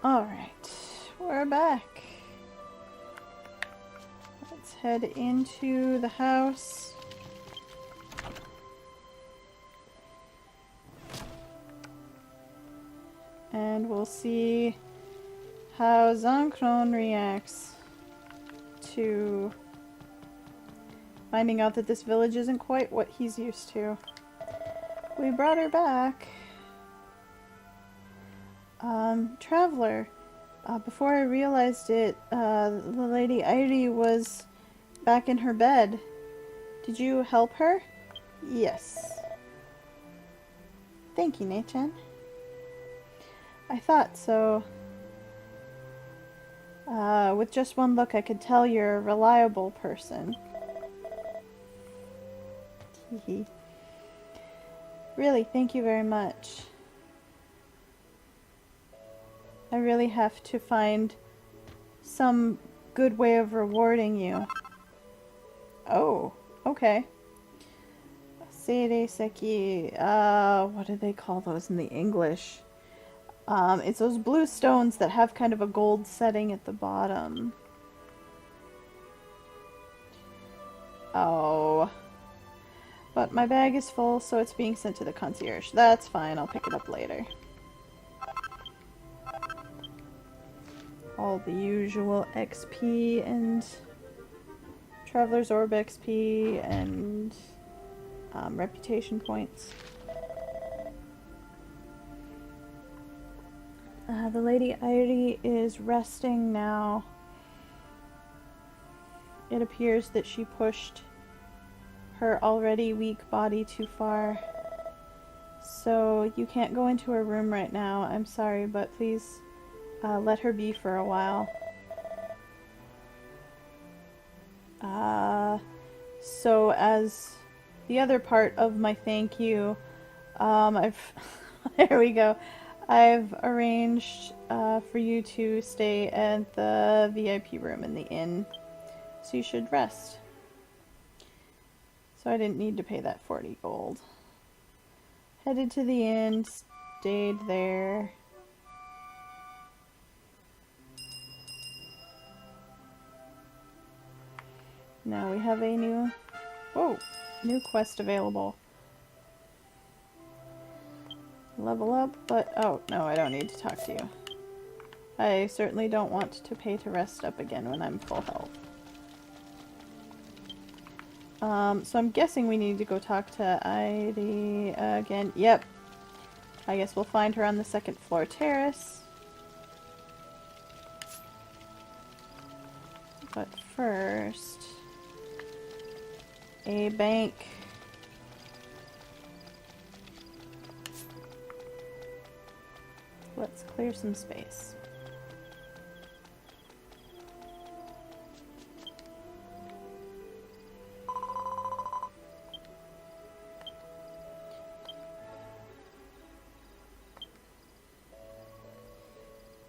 Alright, we're back. Let's head into the house. And we'll see how Zankron reacts to finding out that this village isn't quite what he's used to. We brought her back. Traveler, before I realized it, the lady Airi was back in her bed. Did you help her? Yes. Thank you, Nechan. I thought so. With just one look, I could tell you're a reliable person. Hehe. Really, thank you very much. I really have to find some good way of rewarding you. Oh, okay. Seire Seki, what do they call those in the English? It's those blue stones that have kind of a gold setting at the bottom. Oh. But my bag is full, so it's being sent to the concierge. That's fine, I'll pick it up later. All the usual XP and Traveler's Orb XP and reputation points. The Lady Airi is resting now. It appears that she pushed her already weak body too far. So you can't go into her room right now. I'm sorry, but please let her be for a while. So as the other part of my thank you, there we go. I've arranged for you to stay at the VIP room in the inn, so you should rest. So I didn't need to pay that 40 gold. Headed to the inn, stayed there. Now we have a new quest available. Level up, but oh no, I don't need to talk to you. I certainly don't want to pay to rest up again when I'm full health. So I'm guessing we need to go talk to Airi again. Yep. I guess we'll find her on the second floor terrace. But first, a bank. Let's clear some space.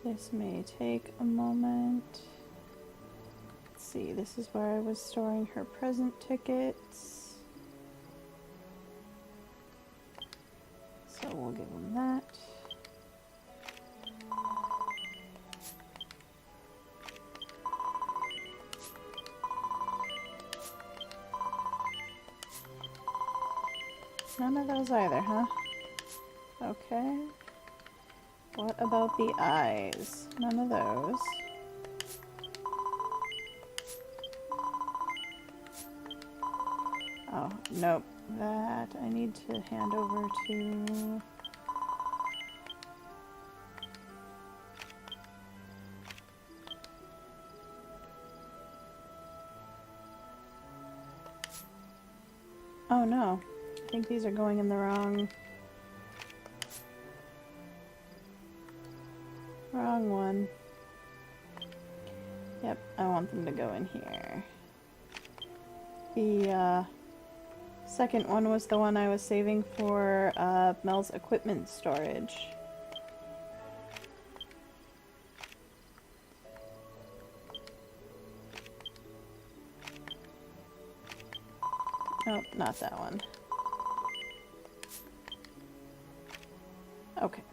This may take a moment. Let's see, this is where I was storing her present tickets. So we'll give them that. None of those either, huh? Okay. What about the eyes? None of those. Oh, nope. That I need to hand over to... Oh no. I think these are going in the wrong one. Yep, I want them to go in here. The second one was the one I was saving for Mel's equipment storage. Nope, not that one. Okay.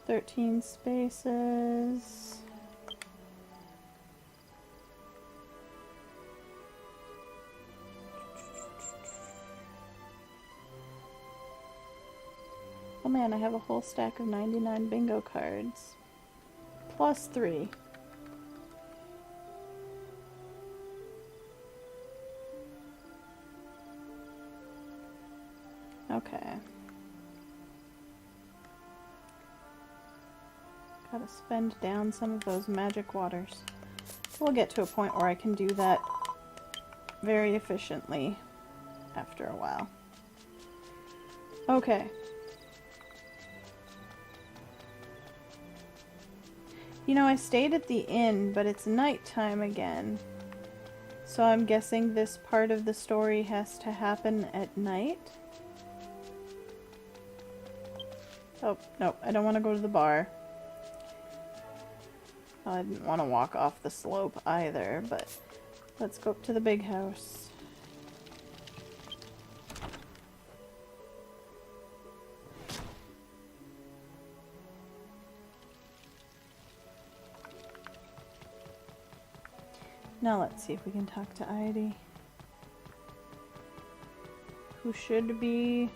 13 spaces. Oh man, I have a whole stack of 99 bingo cards. Plus 3. Okay. Gotta spend down some of those magic waters. We'll get to a point where I can do that very efficiently after a while. Okay. You know, I stayed at the inn, but it's nighttime again. So I'm guessing this part of the story has to happen at night. Oh, no, I don't want to go to the bar. I didn't want to walk off the slope either, but let's go up to the big house. Now let's see if we can talk to Airi, who should be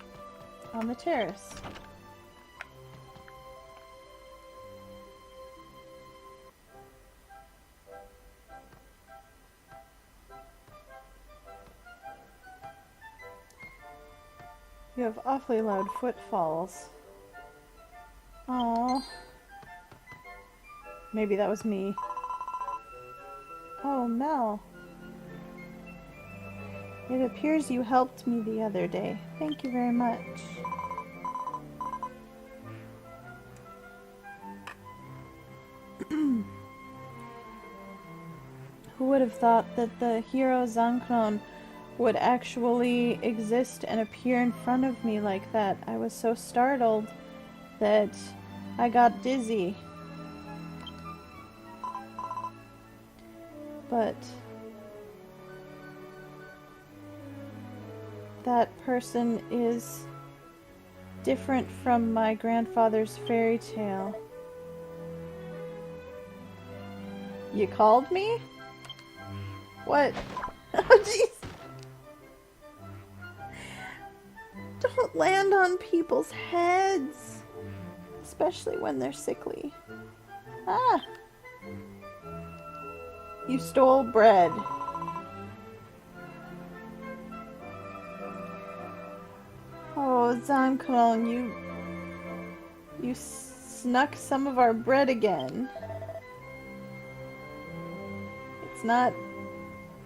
on the terrace. You have awfully loud footfalls. Aww. Maybe that was me. Oh, Mel. It appears you helped me the other day. Thank you very much. Who would have thought that the hero Zankron would actually exist and appear in front of me like that? I was so startled that I got dizzy. But that person is different from my grandfather's fairy tale. You called me? What? Oh, jeez. Don't land on people's heads, especially when they're sickly. Ah! You stole bread. Oh, Zankron, you snuck some of our bread again. It's not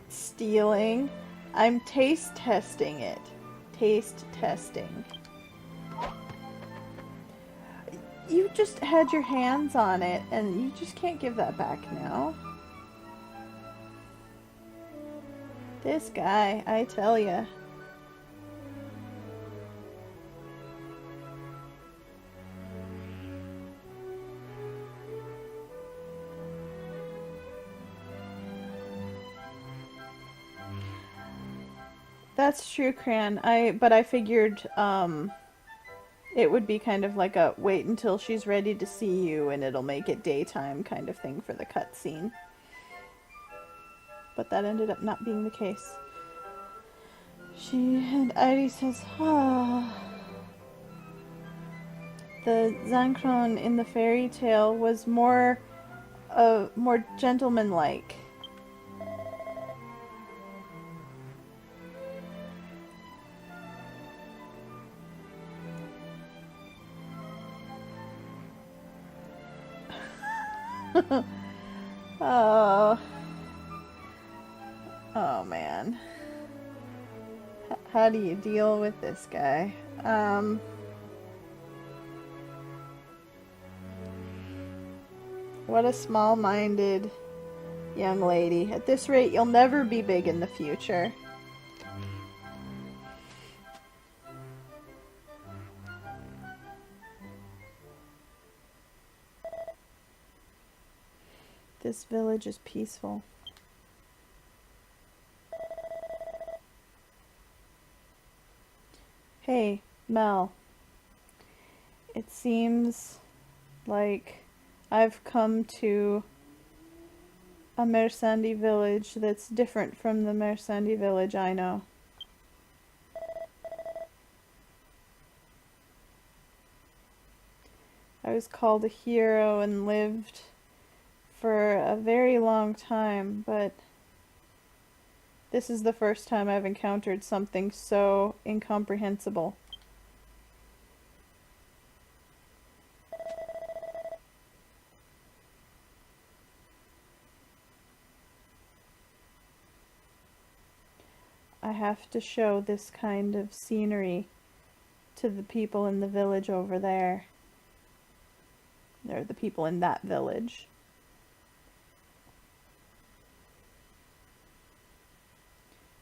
stealing. I'm taste testing it. Taste testing. You just had your hands on it, and you just can't give that back now. This guy, I tell ya. That's true, Cran. But I figured it would be kind of like a wait until she's ready to see you and it'll make it daytime kind of thing for the cutscene. But that ended up not being the case. And Airi says, ah. The Zankron in the fairy tale was more gentlemanlike. Oh. Oh man. How do you deal with this guy? What a small-minded young lady. At this rate, you'll never be big in the future. This village is peaceful. Hey, Mel. It seems Like, I've come to a Mersandi village that's different from the Mersandi village I know. I was called a hero and lived for a very long time, but this is the first time I've encountered something so incomprehensible. I have to show this kind of scenery to the people in the village over there. They're the people in that village.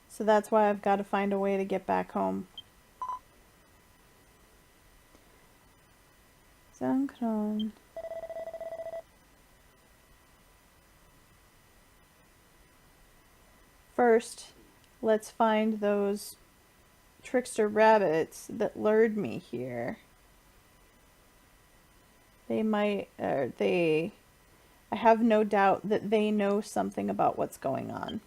So that's why I've got to find a way to get back home. Zankron. First, let's find those trickster rabbits that lured me here. I have no doubt that they know something about what's going on.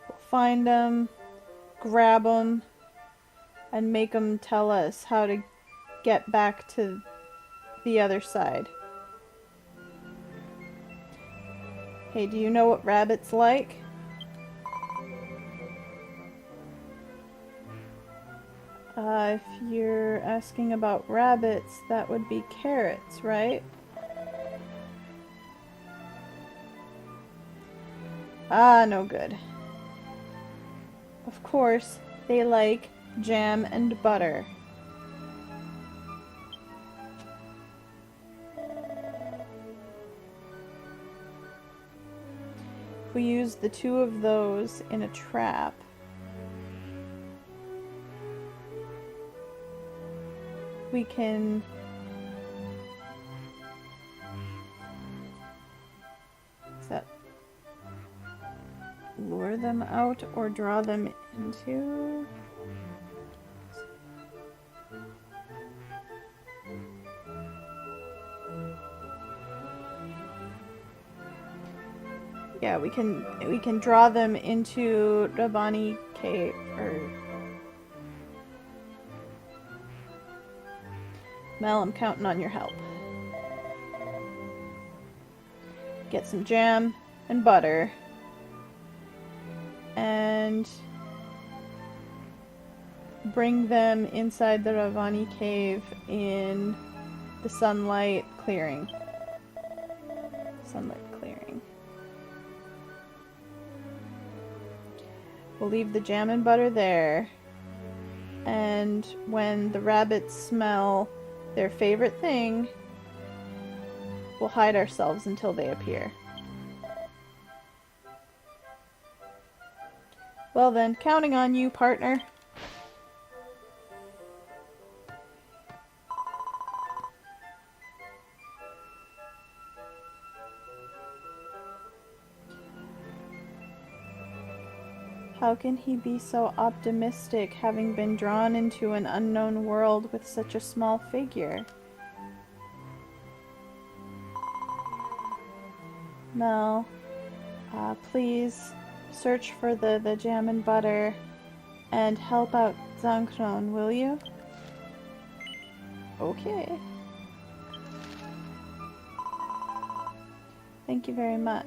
We'll find them, grab them, and make them tell us how to get back to the other side. Hey, do you know what rabbits like? If you're asking about rabbits, that would be carrots, right? Ah, no good. Of course, they like jam and butter. If we use the two of those in a trap, we can lure them out or draw them into. Yeah, we can draw them into Rabani Cave or Mel, I'm counting on your help. Get some jam and butter. And bring them inside the Ravani cave in the sunlight clearing. We'll leave the jam and butter there. And when the rabbits smell their favorite thing, we'll hide ourselves until they appear. Well then, counting on you, partner. How can he be so optimistic, having been drawn into an unknown world with such a small figure? Mel, please search for the jam and butter and help out Zankron, will you? Okay. Thank you very much.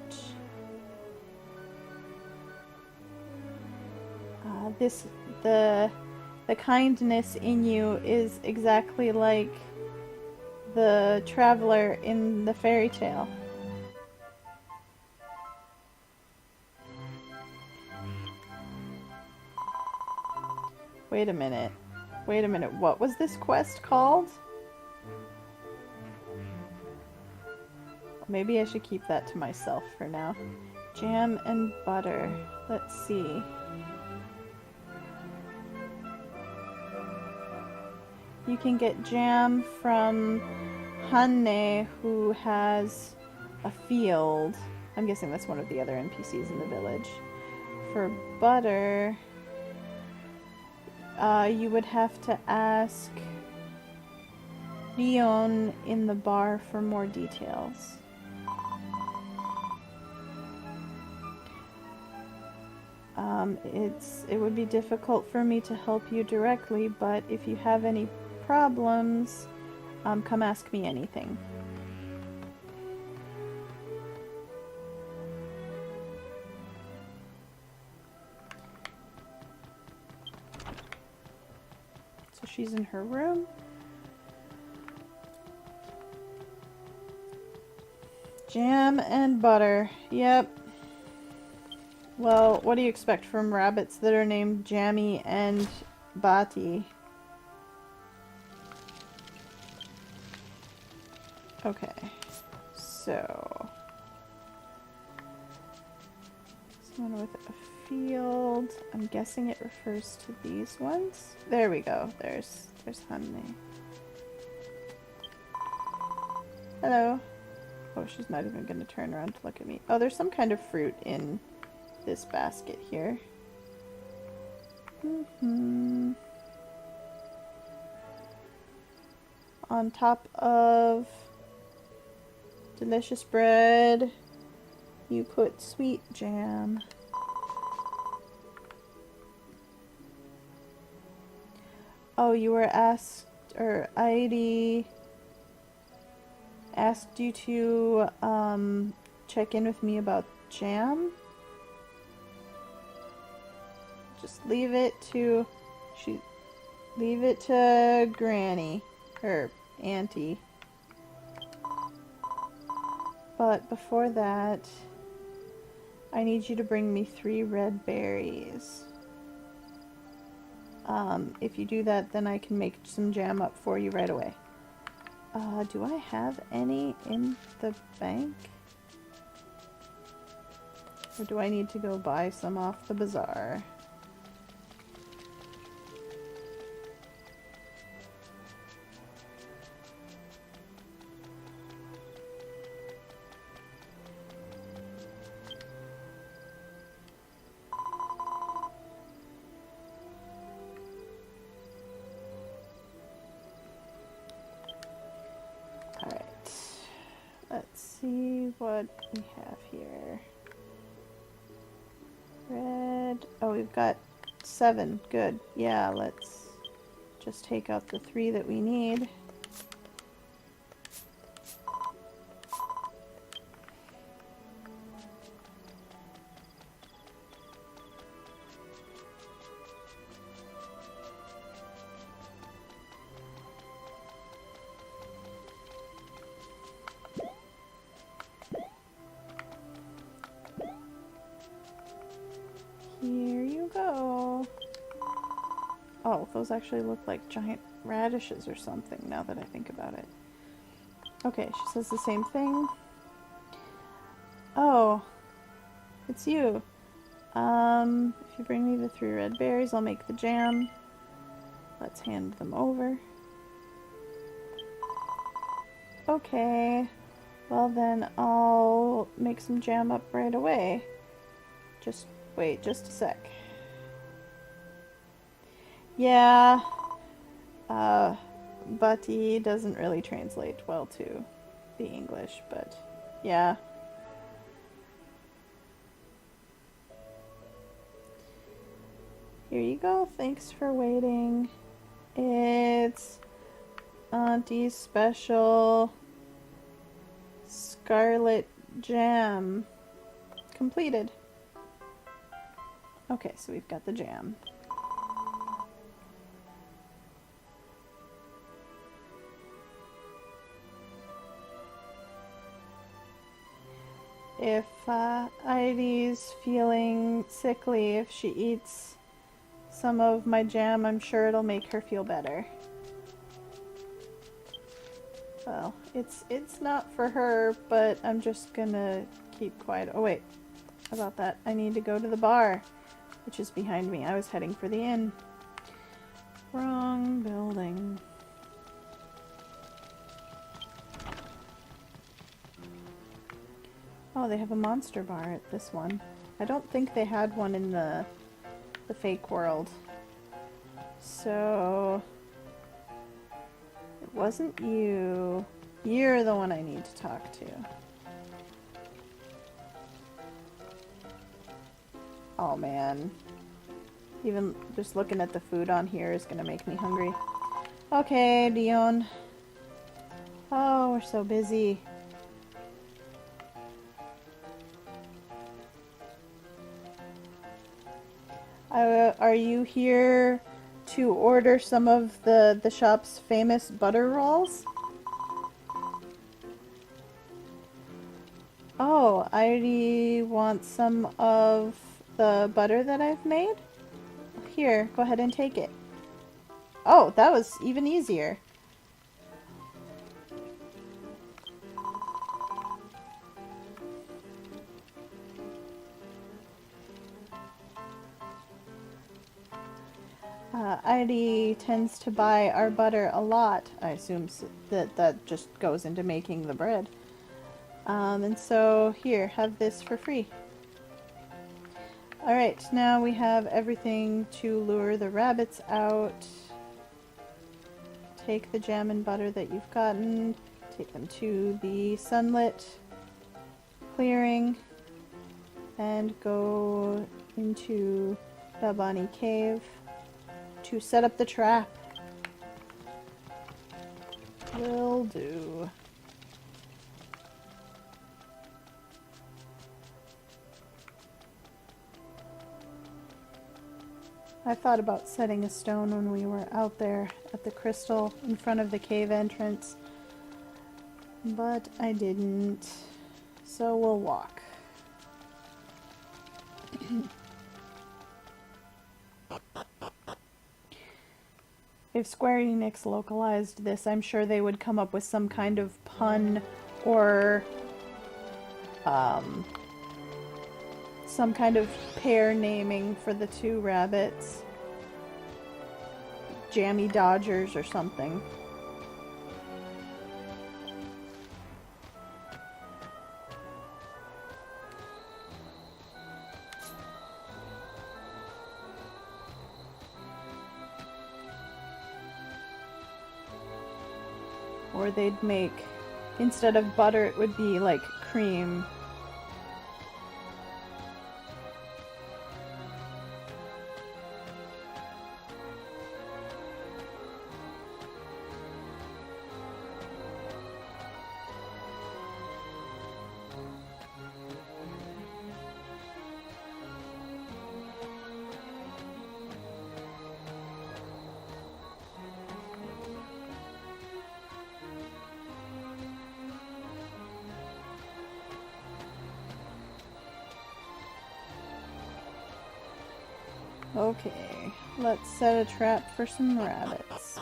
The kindness in you is exactly like the traveler in the fairy tale. Wait a minute, what was this quest called? Maybe I should keep that to myself for now. Jam and butter, let's see. You can get jam from Hanne, who has a field. I'm guessing that's one of the other NPCs in the village. For butter, You would have to ask Leon in the bar for more details. It would be difficult for me to help you directly, but if you have any problems, come ask me anything. So she's in her room. Jam and butter. Yep. Well, what do you expect from rabbits that are named Jammy and Bati? Okay. So. Someone with a field. I'm guessing it refers to these ones. There we go. There's honey. Hello. Oh, she's not even going to turn around to look at me. Oh, there's some kind of fruit in this basket here. On top of delicious bread, you put sweet jam. Oh, you were asked, or Airi asked you to check in with me about jam? Just leave it to Granny or Auntie. But before that, I need you to bring me 3 red berries. If you do that, then I can make some jam up for you right away. Do I have any in the bank? Or do I need to go buy some off the bazaar? What we have here. Red. Oh, we've got 7. Good. Yeah, let's just take out the 3 that we need. Here you go. Oh, those actually look like giant radishes or something now that I think about it. Okay, she says the same thing. Oh, it's you. If you bring me the 3 red berries, I'll make the jam. Let's hand them over. Okay, well then I'll make some jam up right away. Just wait just a sec. Yeah, Bati doesn't really translate well to the English, but yeah. Here you go, thanks for waiting. It's Auntie's special scarlet jam. Completed. Okay, so we've got the jam. If Airi's feeling sickly, if she eats some of my jam, I'm sure it'll make her feel better. Well, it's not for her, but I'm just gonna keep quiet. Oh wait, about that, I need to go to the bar, which is behind me. I was heading for the inn. Wrong building. Oh, they have a monster bar at this one. I don't think they had one in the fake world. So it wasn't you. You're the one I need to talk to. Oh man. Even just looking at the food on here is gonna make me hungry. Okay, Dion. Oh, we're so busy. Are you here to order some of the shop's famous butter rolls? Oh, Airi wants some of the butter that I've made? Here, go ahead and take it. Oh, that was even easier. Airi tends to buy our butter a lot. I assume that just goes into making the bread. And so here, have this for free. Alright, now we have everything to lure the rabbits out. Take the jam and butter that you've gotten, take them to the sunlit clearing, and go into the Bunny Cave to set up the trap. Will do. I thought about setting a stone when we were out there at the crystal in front of the cave entrance, but I didn't, so we'll walk. If Square Enix localized this, I'm sure they would come up with some kind of pun or some kind of pair naming for the two rabbits. Jammy Dodgers or something. Or they'd make, instead of butter, it would be like cream. Okay, let's set a trap for some rabbits.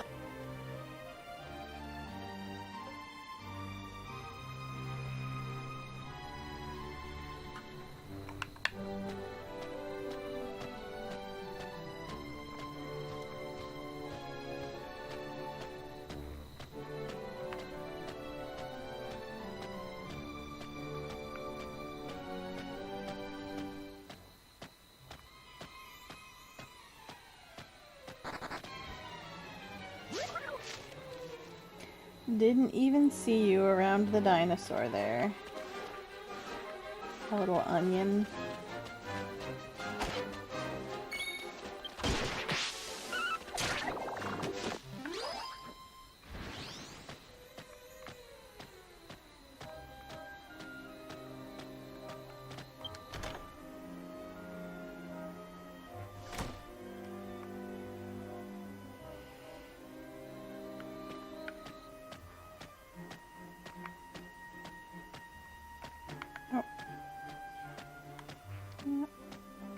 Didn't even see you around the dinosaur there. A little onion.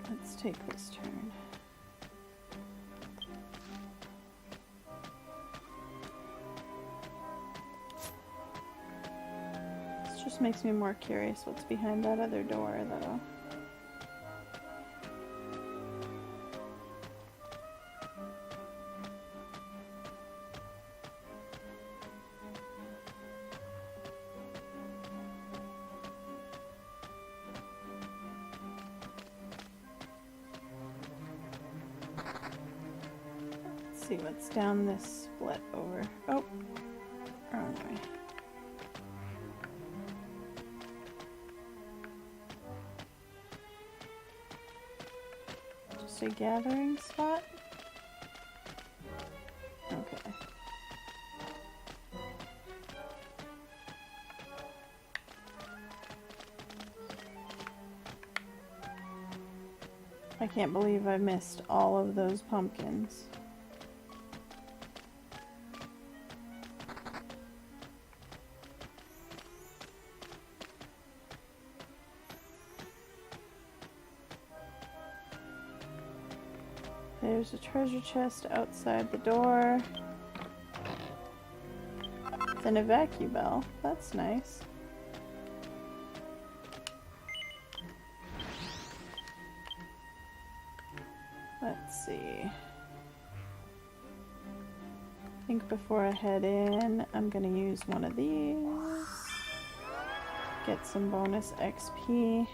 Let's take this turn. This just makes me more curious what's behind that other door, though. see what's down this split over. Oh, wrong way. Just a gathering spot? Okay. I can't believe I missed all of those pumpkins. There's a treasure chest outside the door. Then a vacuum bell. That's nice. Let's see. I think before I head in, I'm gonna use one of these. Get some bonus XP.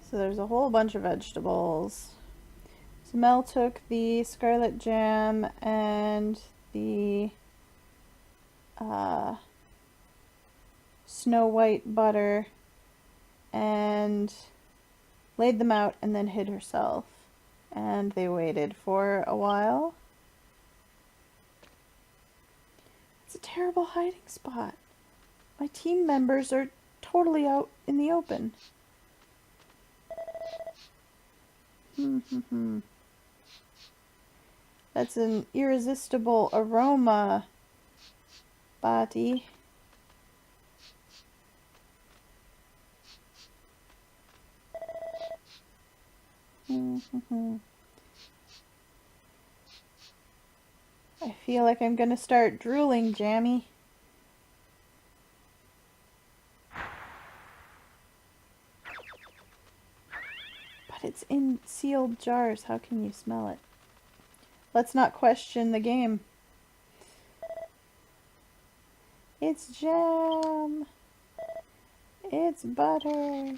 So there's a whole bunch of vegetables. So Mel took the scarlet jam and the snow white butter and laid them out and then hid herself. And they waited for a while. It's a terrible hiding spot. My team members are totally out in the open. That's an irresistible aroma, Bati. I feel like I'm gonna start drooling, Jammy. It's in sealed jars. How can you smell it? Let's not question the game. It's jam. It's butter.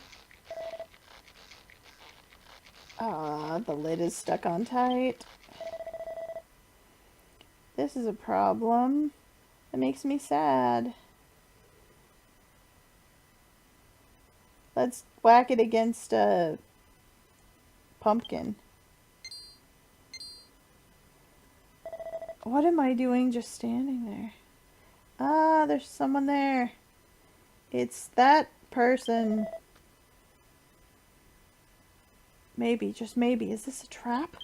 Ah, the lid is stuck on tight. This is a problem. It makes me sad. Let's whack it against a pumpkin. What am I doing just standing there? Ah, there's someone there. It's that person. Maybe, just maybe. Is this a trap?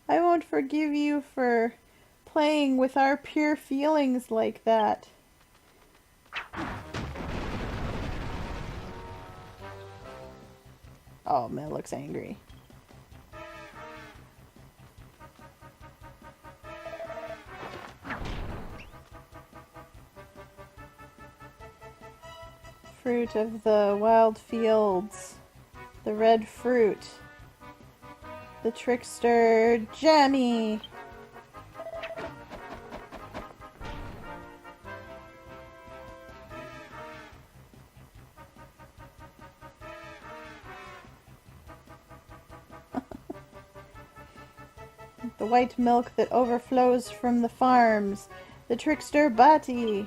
I won't forgive you for playing with our pure feelings like that. Oh, Mel looks angry. Fruit of the wild fields. The red fruit. The trickster Jammy. The white milk that overflows from the farms. The trickster Bati.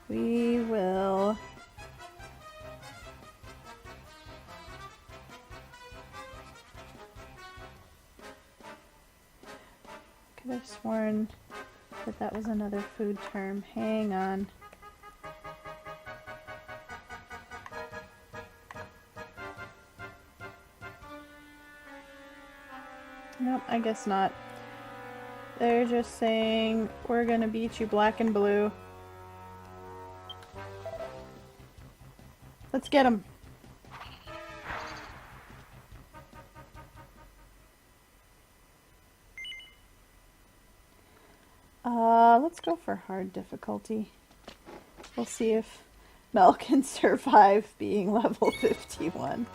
We will could have sworn that that was another food term. Hang on. Nope, I guess not. They're just saying, we're gonna beat you black and blue. Let's get him. let's go for hard difficulty. We'll see if Mel can survive being level 51.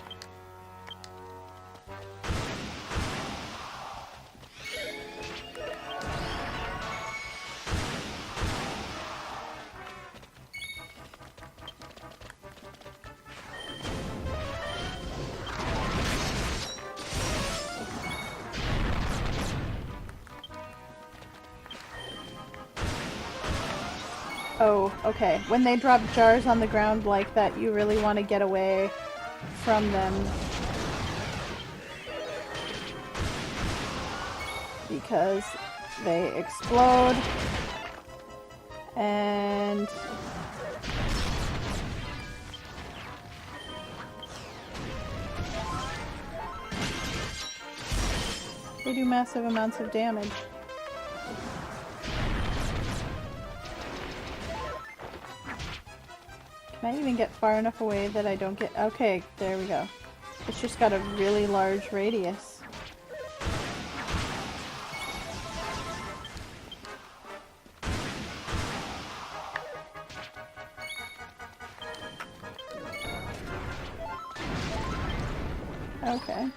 Oh, okay. When they drop jars on the ground like that, you really want to get away from them. Because they explode. And... they do massive amounts of damage. Can I even get far enough away that I don't get... okay, there we go. It's just got a really large radius. Okay.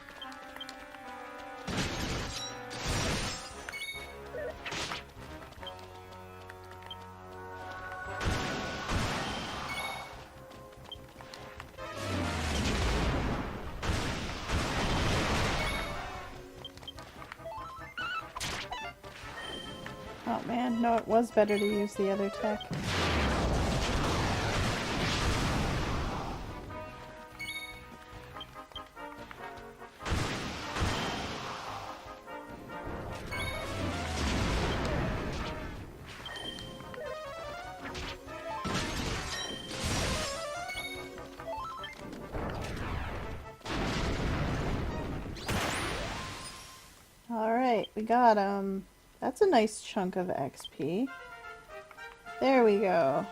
Oh man, no, it was better to use the other tech. Alright, we got that's a nice chunk of XP. There we go.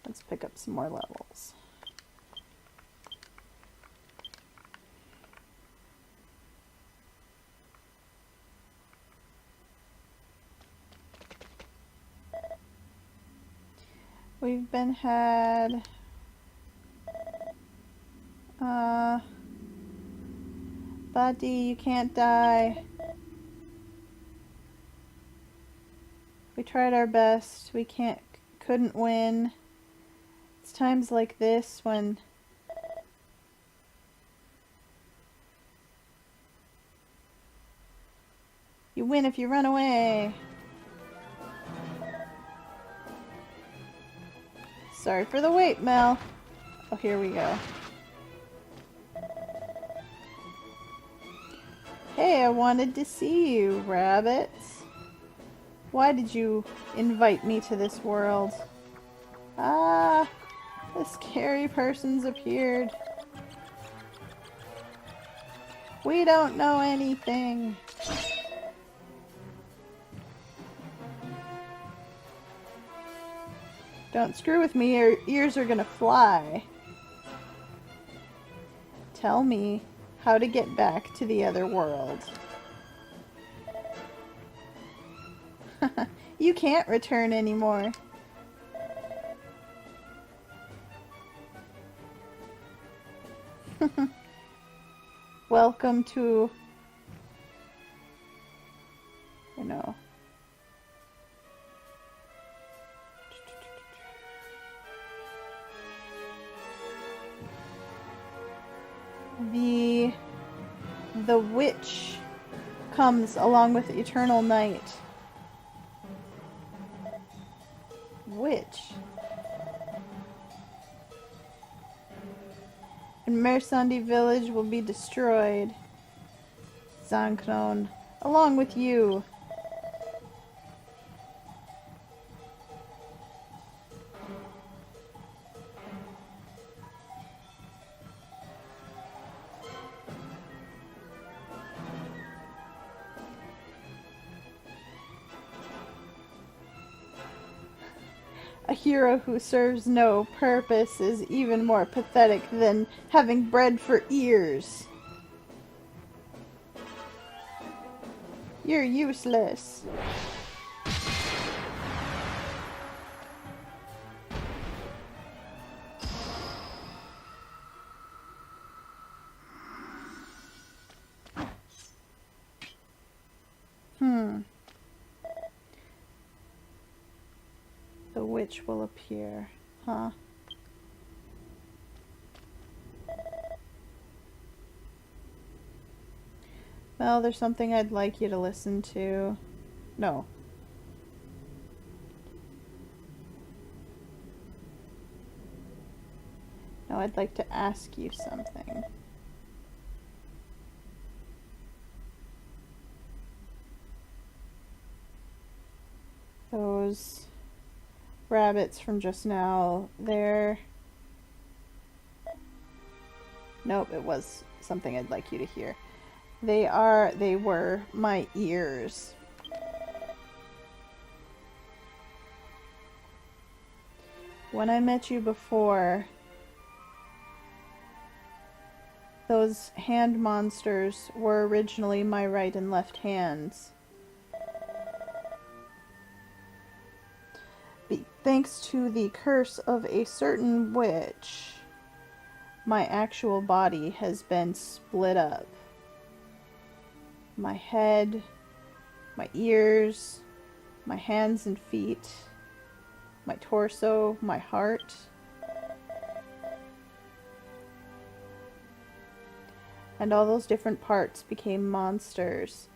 Let's pick up some more levels. We've been had... buddy, you can't die. We tried our best. We couldn't win. It's times like this when you win if you run away. Sorry for the wait, Mel. Oh, here we go. Hey, I wanted to see you, rabbits. Why did you invite me to this world? Ah, the scary person's appeared. We don't know anything. Don't screw with me, your ears are gonna fly. Tell me how to get back to the other world. You can't return anymore. Welcome to... you know... The witch comes along with eternal night. Witch. And Mersandi village will be destroyed. Zanknon, along with you. A hero who serves no purpose is even more pathetic than having bread for ears. You're useless. The witch will appear. Huh. Well, there's something I'd like you to listen to. No. No, I'd like to ask you something. Those rabbits from just now, they're... Nope, it was something I'd like you to hear. They were my ears. When I met you before, those hand monsters were originally my right and left hands. Thanks to the curse of a certain witch, my actual body has been split up. My head, my ears, my hands and feet, my torso, my heart. And all those different parts became monsters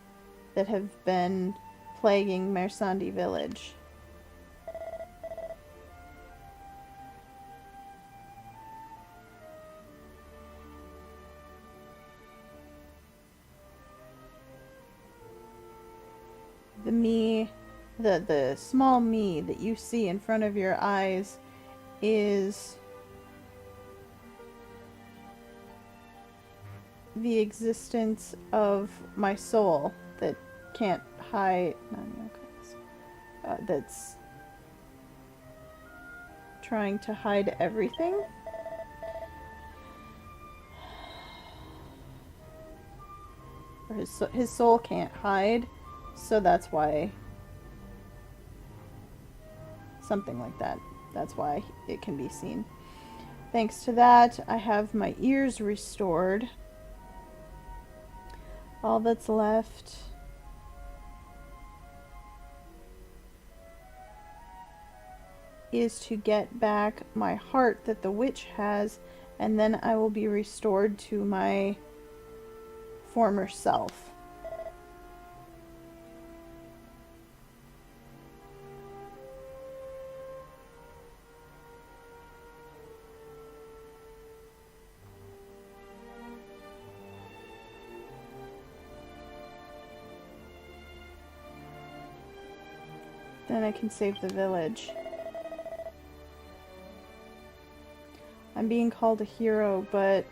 that have been plaguing Mersandi village. The small me that you see in front of your eyes is the existence of my soul that can't hide, that's trying to hide everything. Or his soul can't hide, so that's why, something like that. That's why it can be seen. Thanks to that, I have my ears restored. All that's left is to get back my heart that the witch has, and then I will be restored to my former self. Then I can save the village. I'm being called a hero, but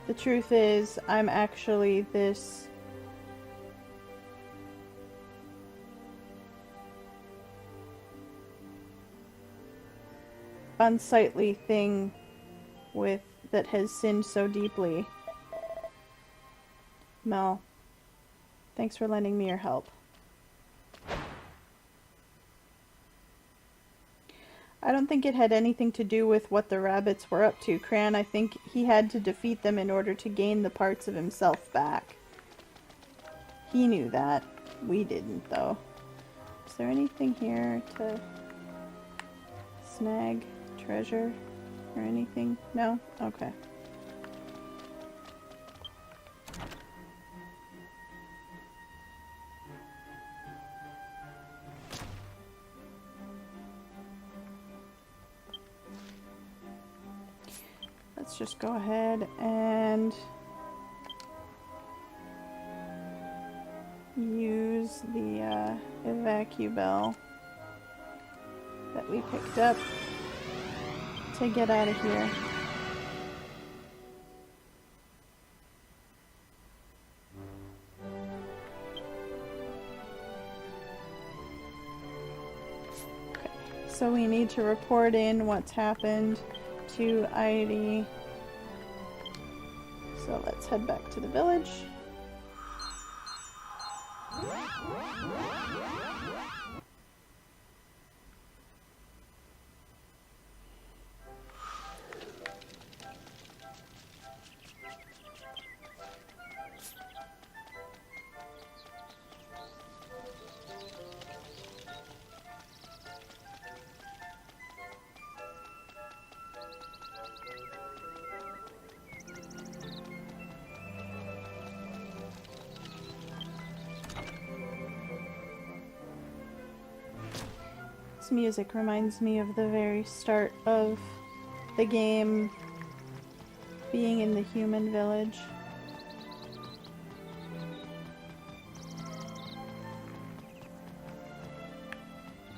the truth is, I'm actually this unsightly thing that has sinned so deeply. Mel, thanks for lending me your help. I don't think it had anything to do with what the rabbits were up to, Cran. I think he had to defeat them in order to gain the parts of himself back. He knew that. We didn't, though. Is there anything here to snag, treasure, or anything? No? Okay. Let's just go ahead and use the evacu-bell that we picked up to get out of here. Okay, so we need to report in what's happened to Airi. So let's head back to the village. This music reminds me of the very start of the game, being in the human village.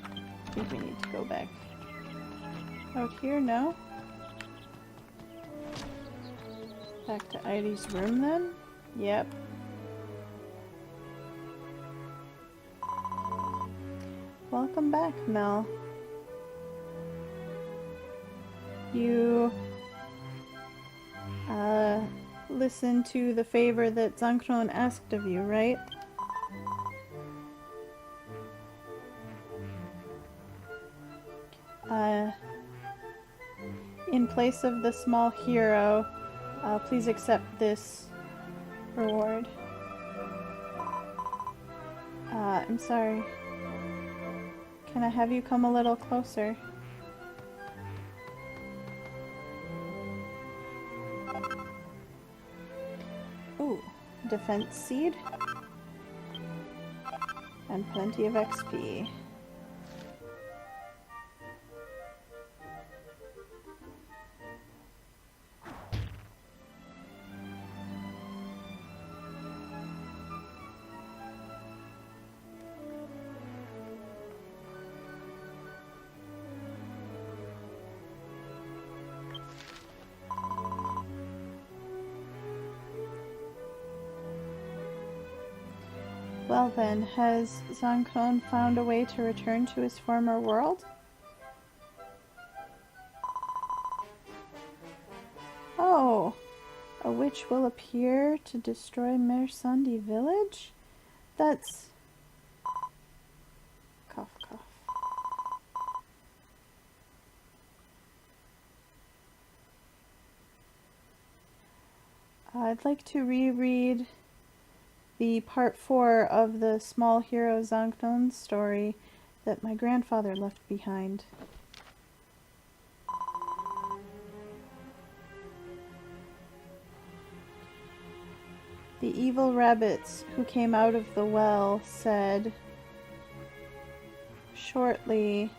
I think we need to go back out here, no? Back to Airi's room then? Yep. Welcome back, Mel. You listened to the favor that Zankron asked of you, right? In place of the small hero, please accept this reward. I'm sorry. Can I have you come a little closer? Ooh, defense seed. And plenty of XP. Well then, has Zankron found a way to return to his former world? Oh, a witch will appear to destroy Mersandi village? That's... Cough, cough. I'd like to reread the part 4 of the small hero Zankron's story that my grandfather left behind. The evil rabbits who came out of the well said, "Shortly,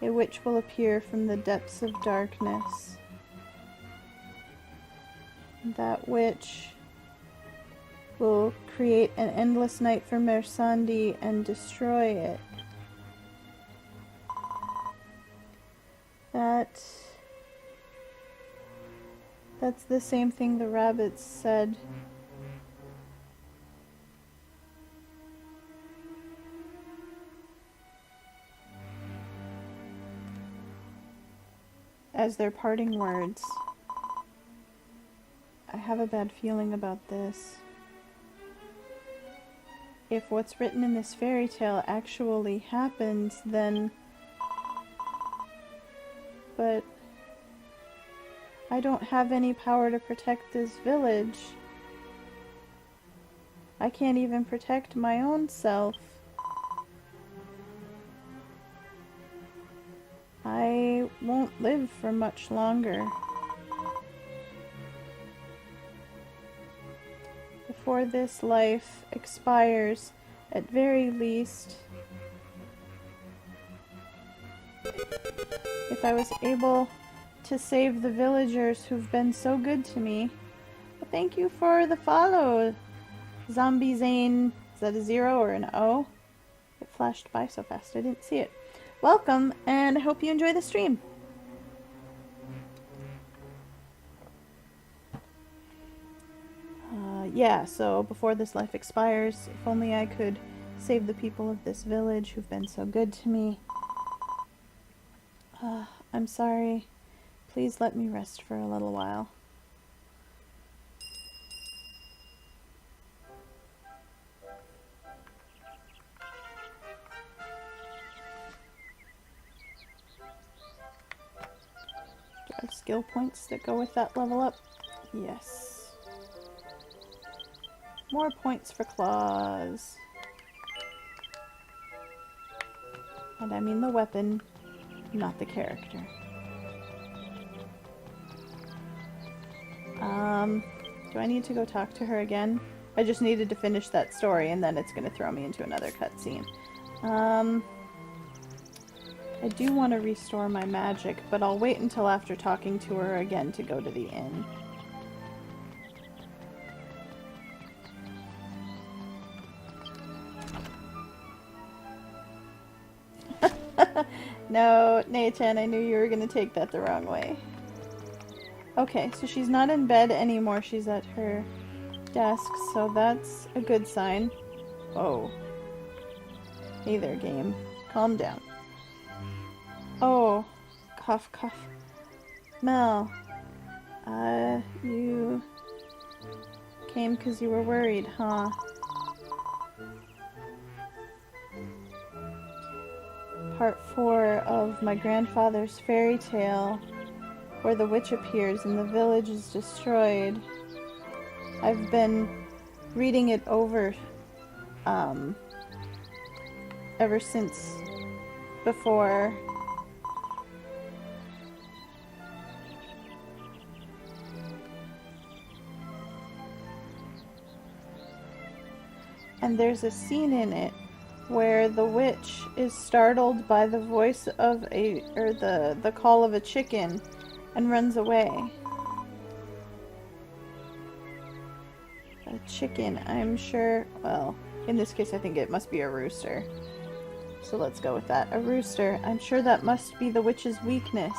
a witch will appear from the depths of darkness. That witch will create an endless night for Mersandi and destroy it." That's the same thing the rabbits said. As their parting words. I have a bad feeling about this. If what's written in this fairy tale actually happens, then... But... I don't have any power to protect this village. I can't even protect my own self. I won't live for much longer. Before this life expires, at very least, if I was able to save the villagers who've been so good to me. Well, thank you for the follow, Zombie Zane. Is that a 0 or an O? It flashed by so fast I didn't see it. Welcome, and I hope you enjoy the stream. Yeah, so before this life expires, if only I could save the people of this village who've been so good to me. I'm sorry. Please let me rest for a little while. Do I have skill points that go with that level up? Yes. More points for claws. And I mean the weapon, not the character. Do I need to go talk to her again? I just needed to finish that story and then it's going to throw me into another cutscene. I do want to restore my magic, but I'll wait until after talking to her again to go to the inn. No, Nei-chan, I knew you were going to take that the wrong way. Okay, so she's not in bed anymore. She's at her desk, so that's a good sign. Oh. Hey there, game. Calm down. Oh. Cough, cough. Mel. You came because you were worried, huh? Part 4 of my grandfather's fairy tale, where the witch appears and the village is destroyed. I've been reading it over ever since before. And there's a scene in it where the witch is startled by the voice of the call of a chicken and runs away. A chicken, I'm sure, well, in this case I think it must be a rooster. So let's go with that. A rooster, I'm sure that must be the witch's weakness.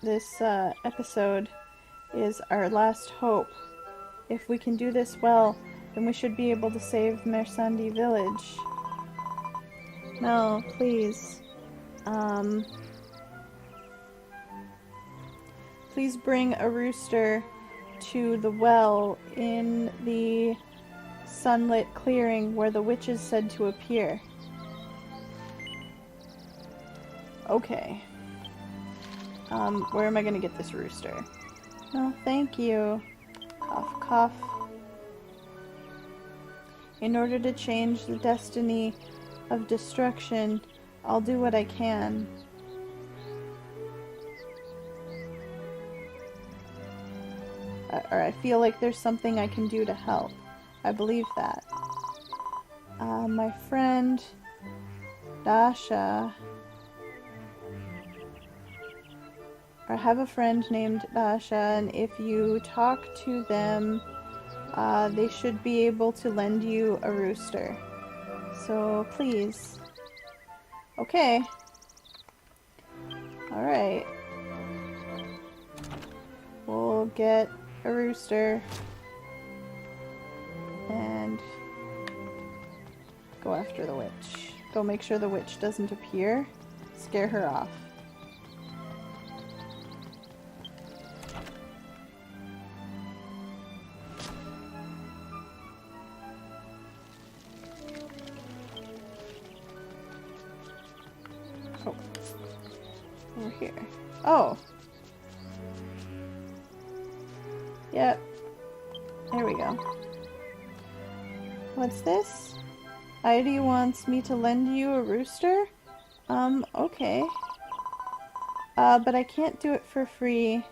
This episode is our last hope. If we can do this well, then we should be able to save Mersandi village. No, please. Please bring a rooster to the well in the sunlit clearing where the witch is said to appear. Okay. Where am I gonna get this rooster? Oh, thank you. Cough, cough. In order to change the destiny of destruction, I'll do what I can. Or I feel like there's something I can do to help. I believe that. My friend Dasha. I have a friend named Dasha, and if you talk to them, they should be able to lend you a rooster. So, please. Okay. Alright. We'll get a rooster. And go after the witch. Go make sure the witch doesn't appear. Scare her off. Oh. Over here. Oh! Yep. There we go. What's this? Airi wants me to lend you a rooster? Okay. But I can't do it for free.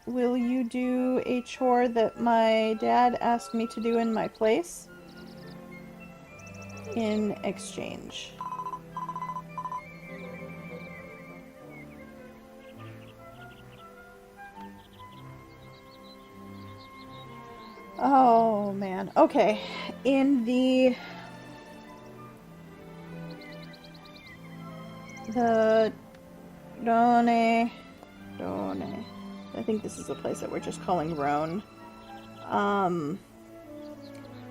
Will you do a chore that my dad asked me to do in my place? In exchange. Oh man. Okay. In the Done. I think this is the place that we're just calling Rhone.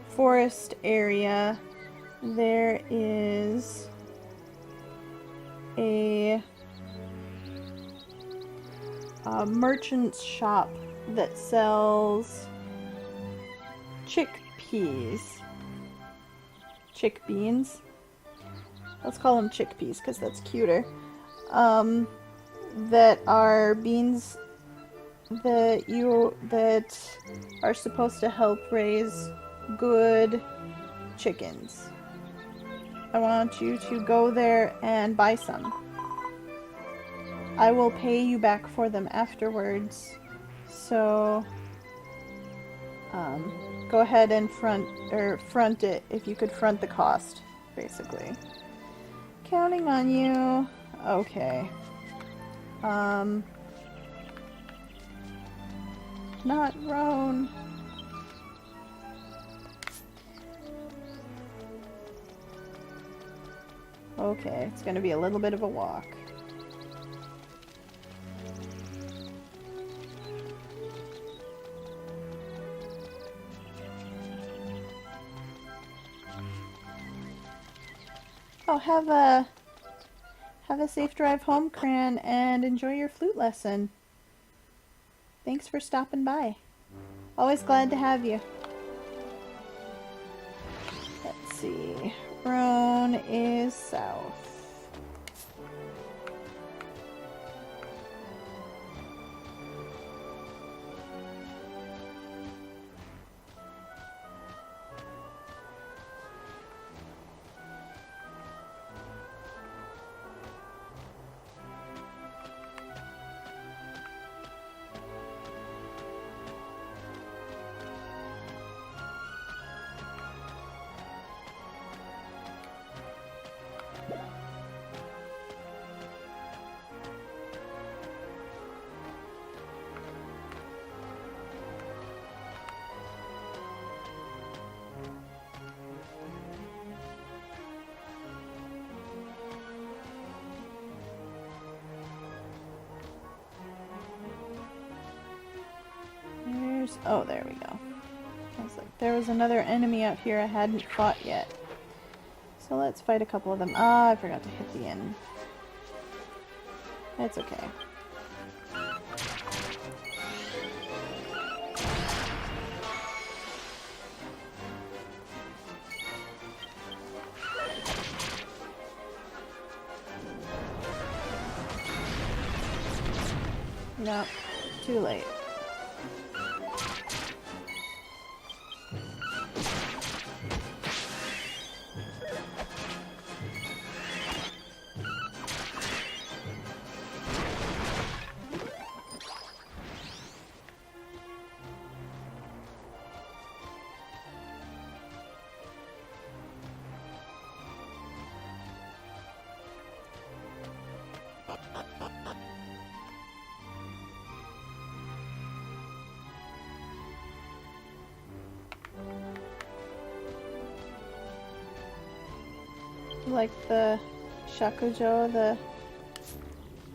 Forest area. There is a merchant's shop that sells chickpeas. Chick beans. Let's call them chickpeas because that's cuter. That are beans that are supposed to help raise good chickens. I want you to go there and buy some. I will pay you back for them afterwards. So, go ahead and front it if you could front the cost, basically. Counting on you. Okay. Not Roan. Okay, it's gonna be a little bit of a walk. Oh, have a safe drive home, Cran, and enjoy your flute lesson. Thanks for stopping by. Always glad to have you. Let's see. Roan is south. Oh, there we go. I was like, there was another enemy out here I hadn't fought yet. So let's fight a couple of them. Ah, I forgot to hit the inn. It's okay. No, too late. Like the shakujo the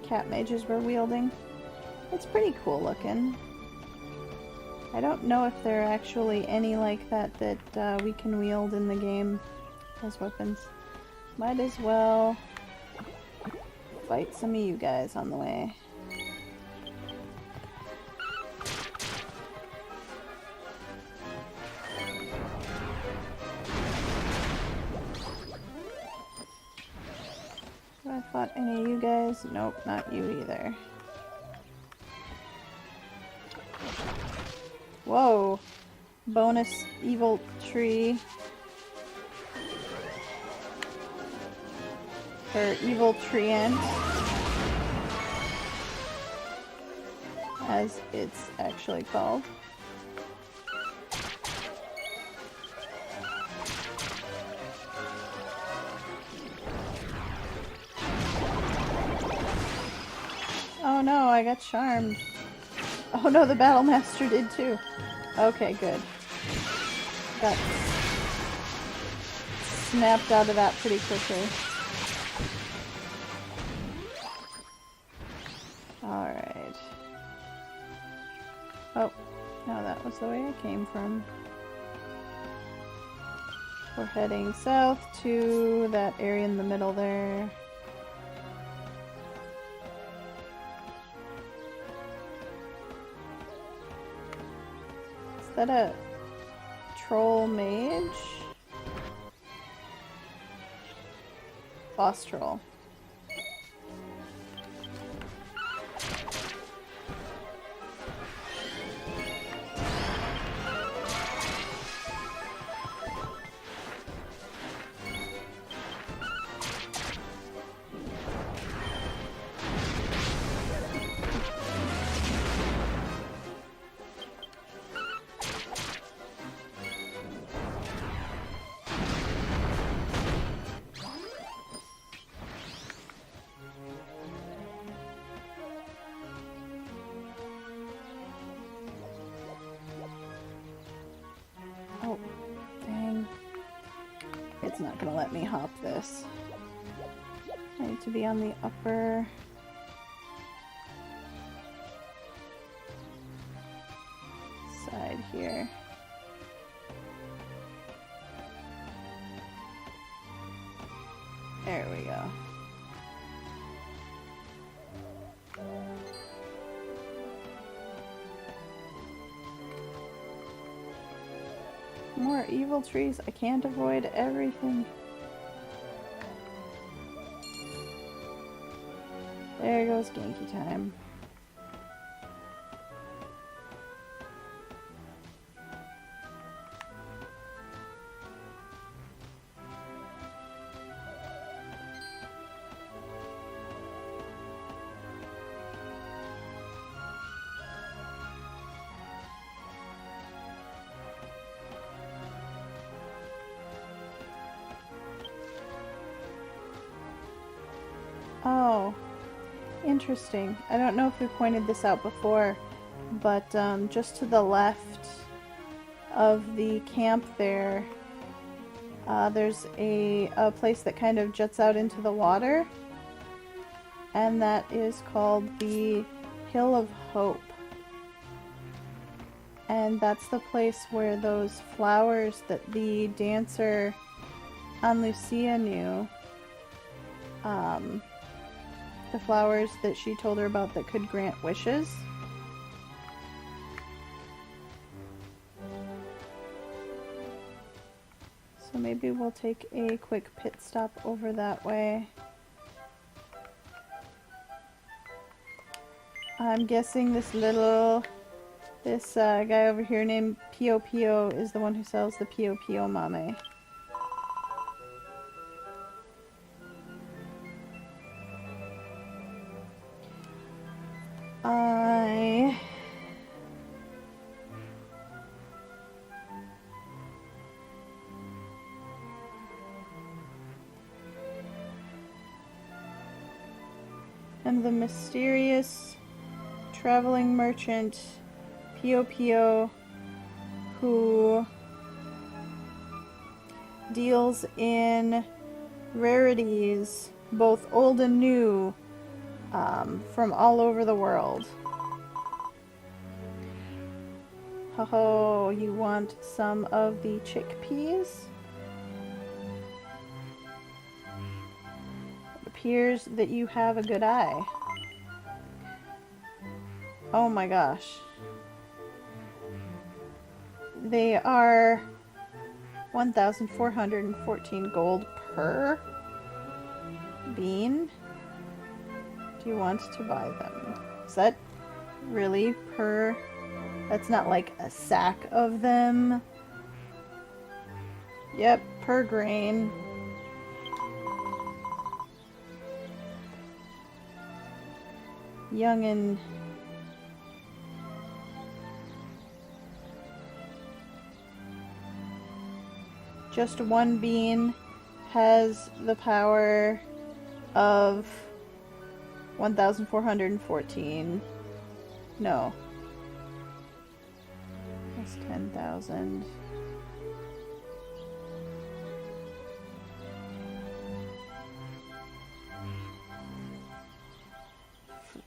cat mages were wielding. It's pretty cool looking. I don't know if there are actually any like that that we can wield in the game as weapons. Might as well fight some of you guys on the way. Have I fought any of you guys? Nope, not you either. Whoa! Bonus evil tree. Or evil treant. As it's actually called. Oh no, I got charmed. Oh no, the Battle Master did too. Okay, good. Got snapped out of that pretty quickly. Alright. Oh, no, that was the way I came from. We're heading south to that area in the middle there. Is that a troll mage? Boss troll. it's not gonna let me hop this. I need to be on the upper side here. There we go. More evil trees. I can't avoid everything. There goes Genki time. Oh, interesting. I don't know if we pointed this out before, but just to the left of the camp there, there's a place that kind of juts out into the water, and that is called the Hill of Hope. And that's the place where those flowers that the dancer on Lucia knew, the flowers that she told her about that could grant wishes. So maybe we'll take a quick pit stop over that way. I'm guessing this guy over here named Pio Pio is the one who sells the Pio Pio Mame. I am the mysterious traveling merchant Pio Pio who deals in rarities, both old and new, from all over the world. Ho, you want some of the chickpeas? It appears that you have a good eye. Oh my gosh. They are 1,414 gold per bean. Do you want to buy them? Is that really per? That's not like a sack of them. Yep, per grain. Youngin'. Just one bean has the power of 1,414. No. That's 10,000.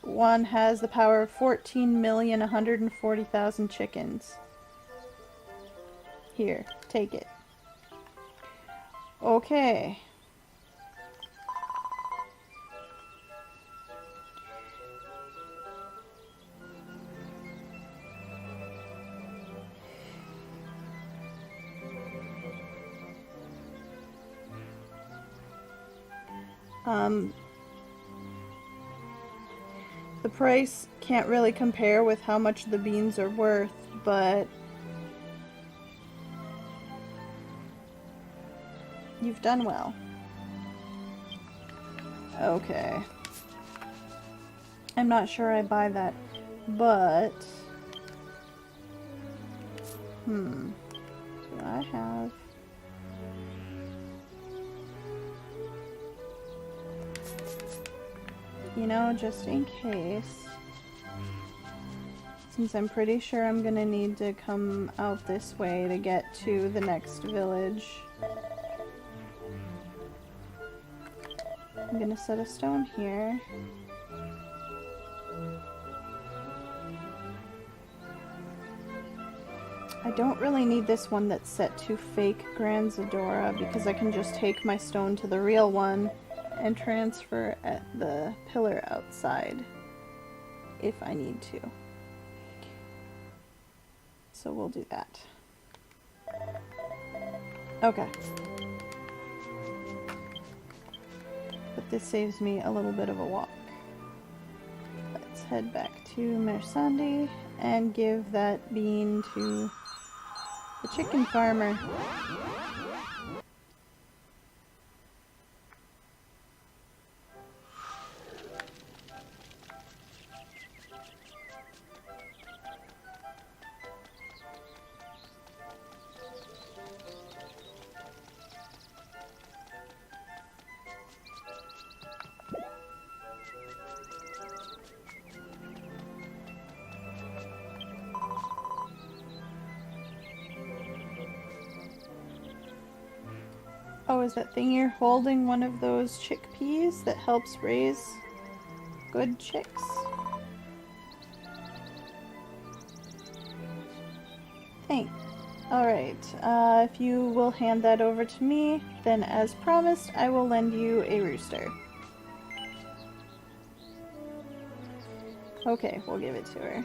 One has the power of 14,140,000 chickens. Here, take it. Okay. The price can't really compare with how much the beans are worth, but you've done well. Okay. I'm not sure I buy that, but do I have... You know, just in case, since I'm pretty sure I'm gonna need to come out this way to get to the next village. I'm gonna set a stone here. I don't really need this one that's set to fake Grand Zadora because I can just take my stone to the real one and transfer at the pillar outside if I need to. So we'll do that. Okay. But this saves me a little bit of a walk. Let's head back to Mersandi and give that bean to the chicken farmer. Oh, is that thing you're holding one of those chickpeas that helps raise good chicks? Thanks. Alright, if you will hand that over to me, then as promised, I will lend you a rooster. Okay, we'll give it to her.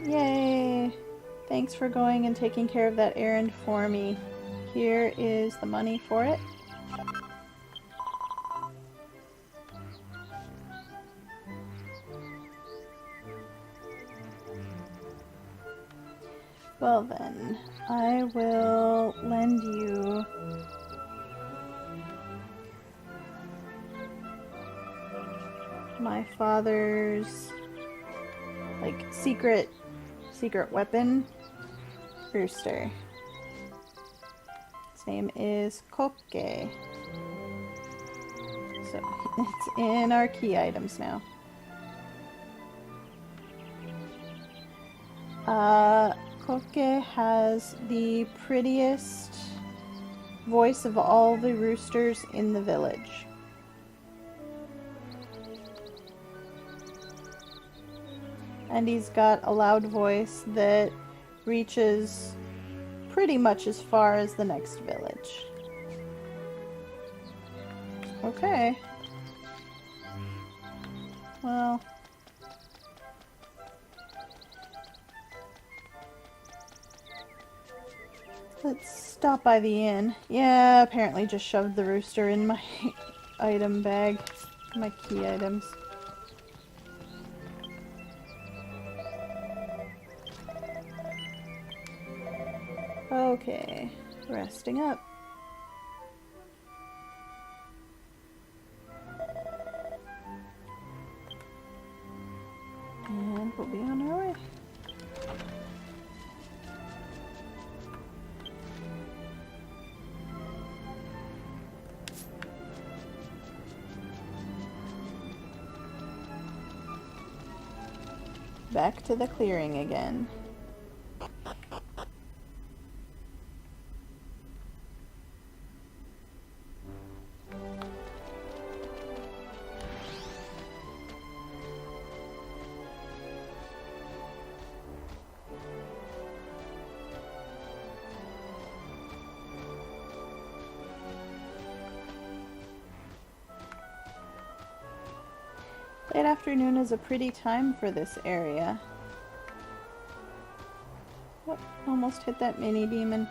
Yay! Thanks for going and taking care of that errand for me. Here is the money for it. Well then, I will lend you my father's, like, secret weapon rooster. His name is Koke. So it's in our key items now. Koke has the prettiest voice of all the roosters in the village. And he's got a loud voice that reaches pretty much as far as the next village. Okay. Well. Let's stop by the inn. Yeah, apparently just shoved the rooster in my item bag. My key items. Okay, resting up. And we'll be on our way. Back to the clearing again. Late afternoon is a pretty time for this area. Oh, almost hit that mini demon.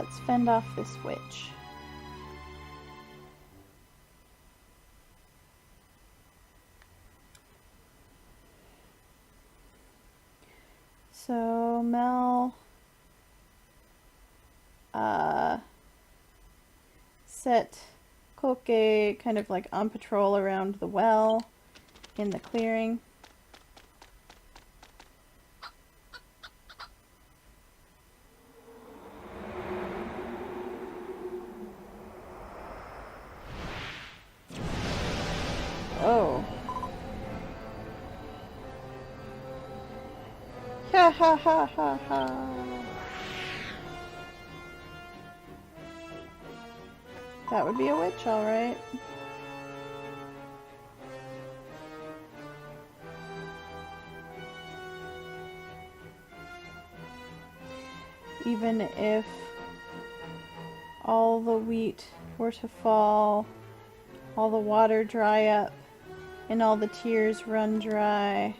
Let's fend off this witch. So Mel set Koke kind of like on patrol around the well in the clearing. Oh. Ha ha ha ha ha. That would be a witch, alright. Even if all the wheat were to fall, all the water dry up, and all the tears run dry,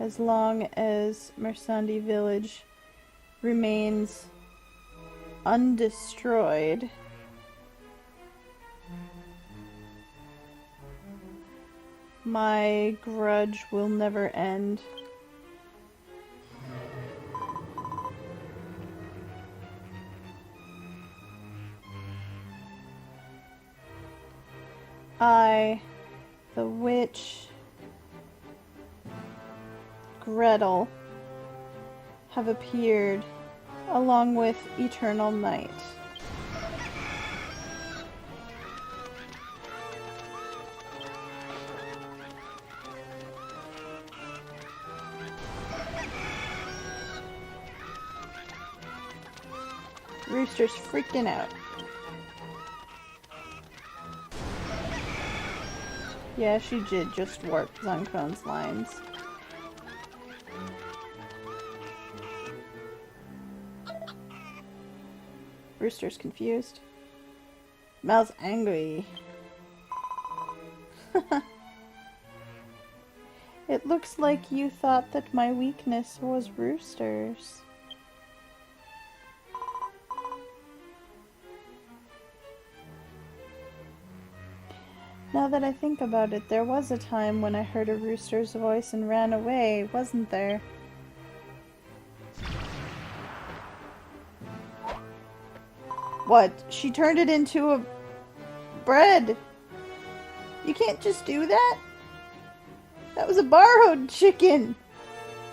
as long as Mersandi village remains undestroyed, my grudge will never end. I, the witch Gretel, have appeared along with eternal night. Rooster's freaking out. Yeah, she did just warp Zunkron's lines. Rooster's confused. Mel's angry. It looks like you thought that my weakness was roosters. Now that I think about it, there was a time when I heard a rooster's voice and ran away, wasn't there? What? She turned it into a bread. You can't just do that? That was a borrowed chicken.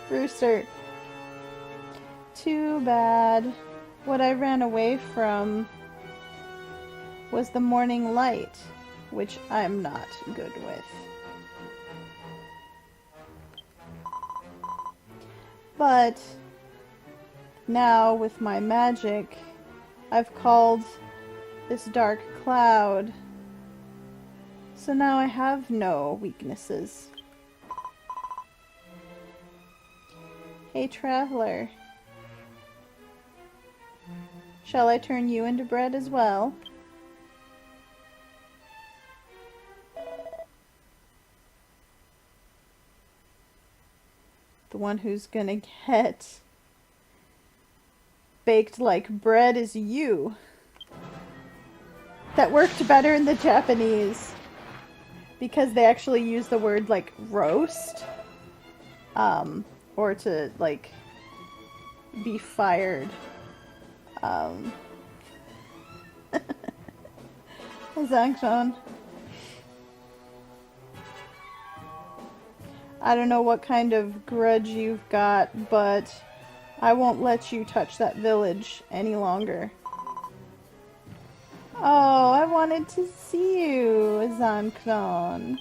Rooster. Too bad. What I ran away from was the morning light, which I'm not good with. But now with my magic, I've called this dark cloud. So now I have no weaknesses. Hey, traveler. Shall I turn you into bread as well? The one who's gonna get baked like bread is you. That worked better in the Japanese because they actually use the word like roast, or to like be fired. Zankson. I don't know what kind of grudge you've got, but I won't let you touch that village any longer. Oh, I wanted to see you, Zankron.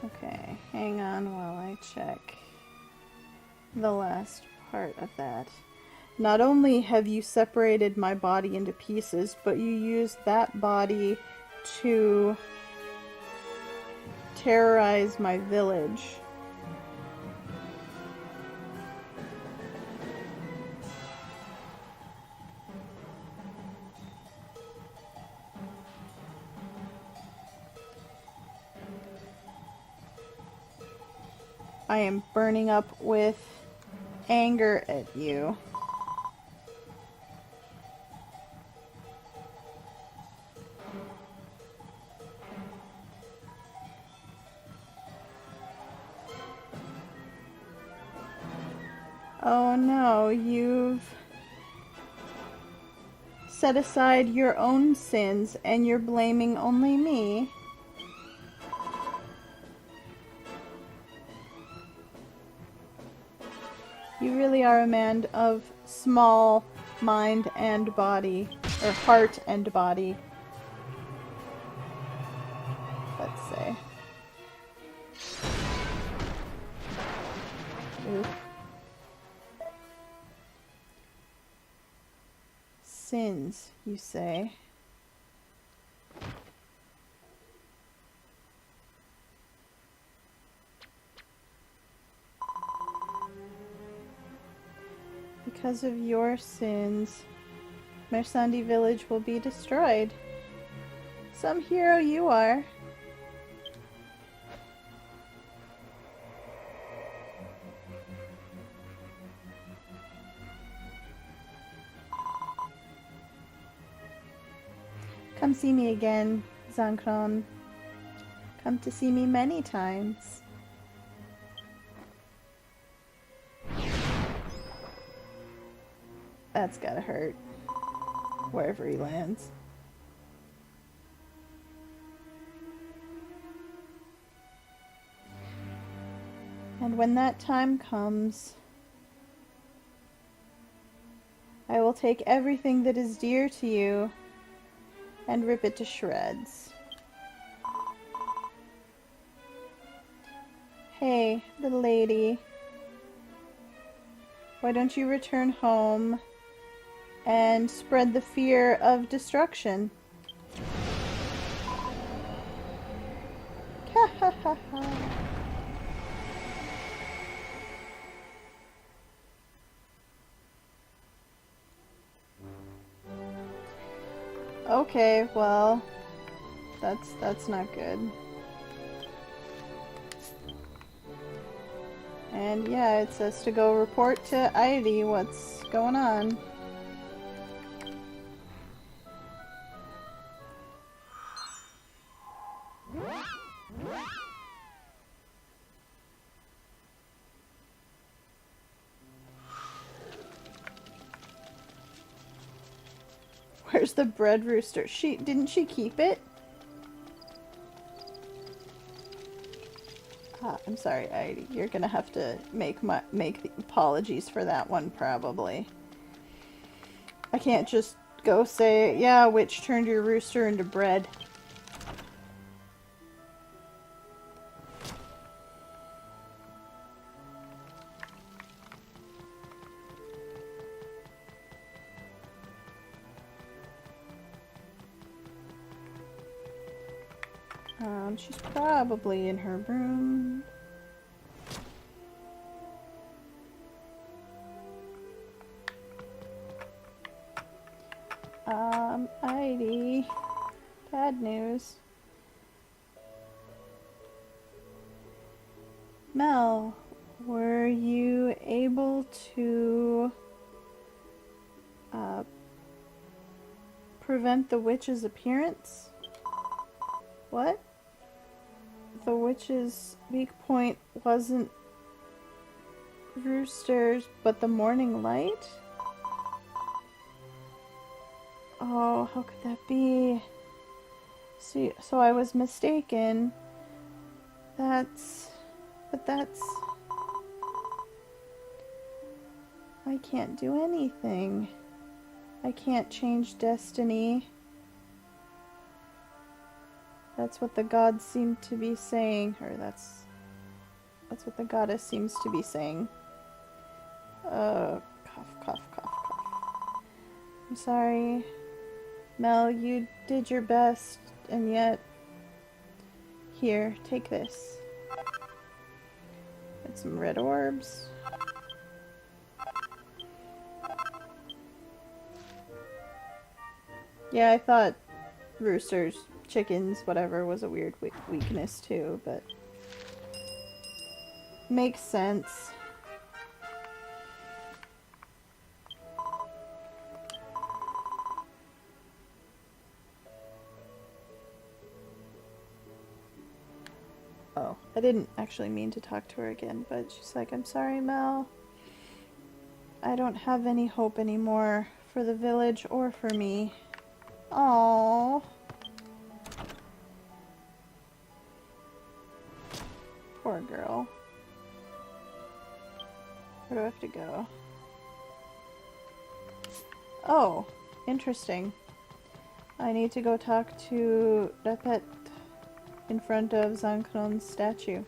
Okay, hang on while I check the last part of that. Not only have you separated my body into pieces, but you used that body to terrorize my village. I am burning up with anger at you. Oh no, you've set aside your own sins and you're blaming only me. You really are a man of small mind and body, or heart and body, let's say. Ooh. Sins, you say? Because of your sins, Mersandi village will be destroyed. Some hero you are. Come see me again, Zankron. Come to see me many times. That's gotta hurt. Wherever he lands. And when that time comes, I will take everything that is dear to you and rip it to shreds. Hey, little lady. Why don't you return home and spread the fear of destruction? Ha ha ha ha. Okay, well, that's not good. And yeah, it says to go report to Airi what's going on. Where's the bread rooster? Didn't she keep it? I'm sorry, Airi. You're gonna have to make the apologies for that one, probably. I can't just go say, yeah, witch turned your rooster into bread. She's probably in her room. Airi. Bad news. Mel, were you able to prevent the witch's appearance? What? The witch's weak point wasn't roosters, but the morning light? Oh, how could that be? See, so I was mistaken. But that's... I can't do anything. I can't change destiny. That's what the gods seem to be saying, or that's what the goddess seems to be saying. Cough, cough, cough, cough. I'm sorry. Mel, you did your best, and yet... Here, take this. Get some red orbs. Yeah, I thought roosters, chickens, whatever, was a weird weakness too, but... Makes sense. Oh, I didn't actually mean to talk to her again, but she's like, I'm sorry, Mel. I don't have any hope anymore for the village or for me. Aww. Poor girl. Where do I have to go? Oh, interesting. I need to go talk to Repet in front of Zankron's statue.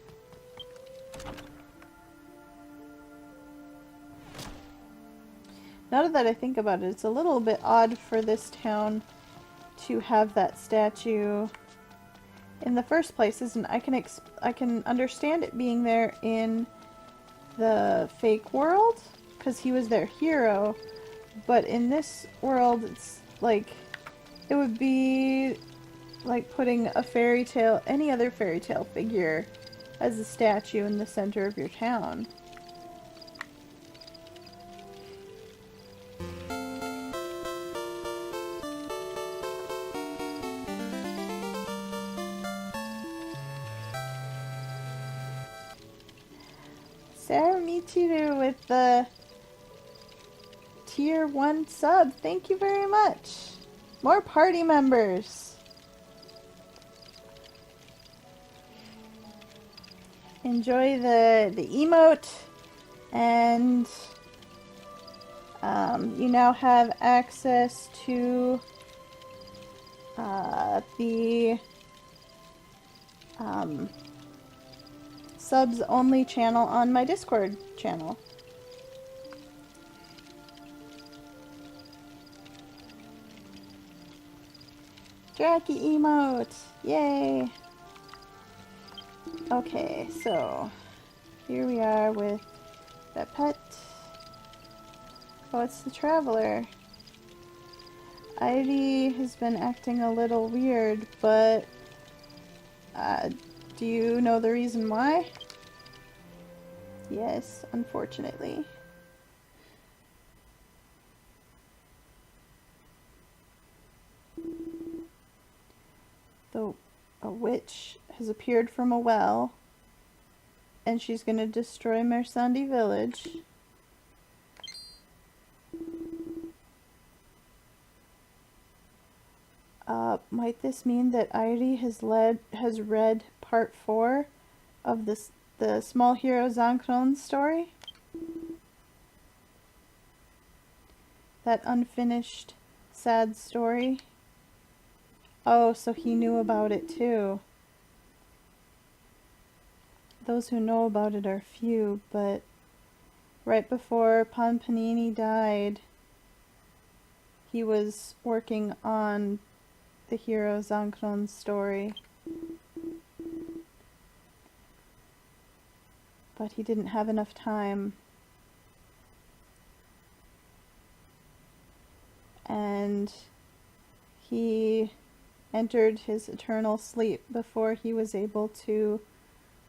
Now that I think about it, it's a little bit odd for this town to have that statue in the first place, isn't it? I can understand it being there in the fake world, because he was their hero, but in this world, it's like, it would be like putting a fairy tale, any other fairy tale figure, as a statue in the center of your town. Sarah Michiru with the tier 1 sub. Thank you very much. More party members. Enjoy the emote, and you now have access to the subs only channel on my Discord channel. Draki emote! Yay! Okay, so here we are with that pet. Oh, it's the traveler. Airi has been acting a little weird, but do you know the reason why? Yes, unfortunately. Though a witch has appeared from a well, and she's going to destroy Mersandi village. Might this mean that Airi has read part 4 of the Small Hero Zankron story? That unfinished, sad story? Oh, so he knew about it too. Those who know about it are few, but right before Panpanini died, he was working on the hero Zankron's story. But he didn't have enough time. And he entered his eternal sleep before he was able to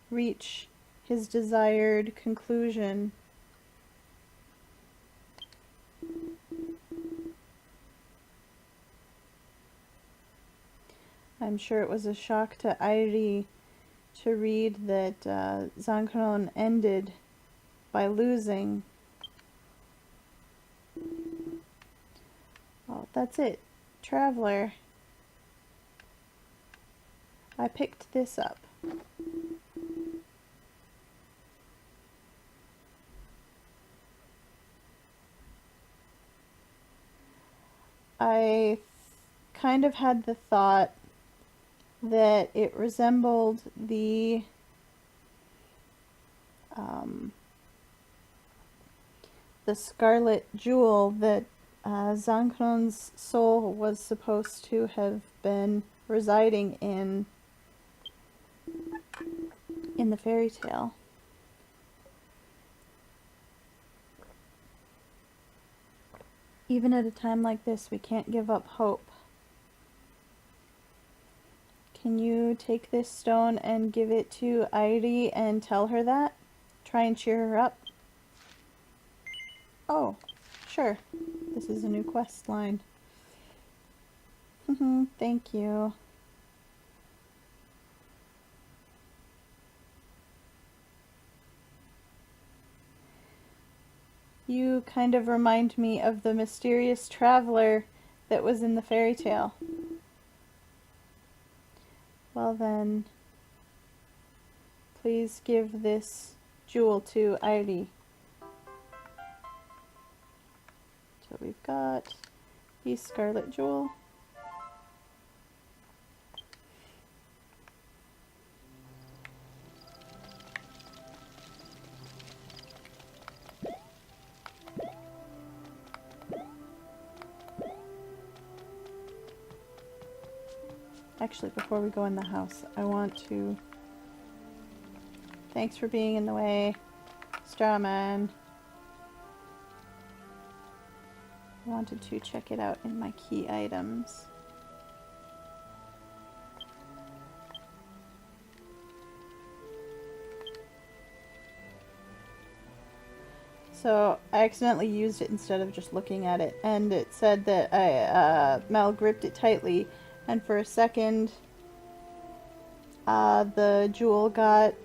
reach his desired conclusion. I'm sure it was a shock to Airi to read that Zankron ended by losing. Well, that's it. Traveler. I picked this up. I kind of had the thought that it resembled the scarlet jewel that Zankron's soul was supposed to have been residing in the fairy tale. Even at a time like this, we can't give up hope. Can you take this stone and give it to Airi and tell her that? Try and cheer her up. Oh, sure. This is a new quest line. Thank you. You kind of remind me of the mysterious traveler that was in the fairy tale. Well then, please give this jewel to Airi. So we've got the scarlet jewel. Actually, before we go in the house, I want to... Thanks for being in the way, Strawman. I wanted to check it out in my key items. So I accidentally used it instead of just looking at it, and it said that Mel gripped it tightly, and for a second the jewel got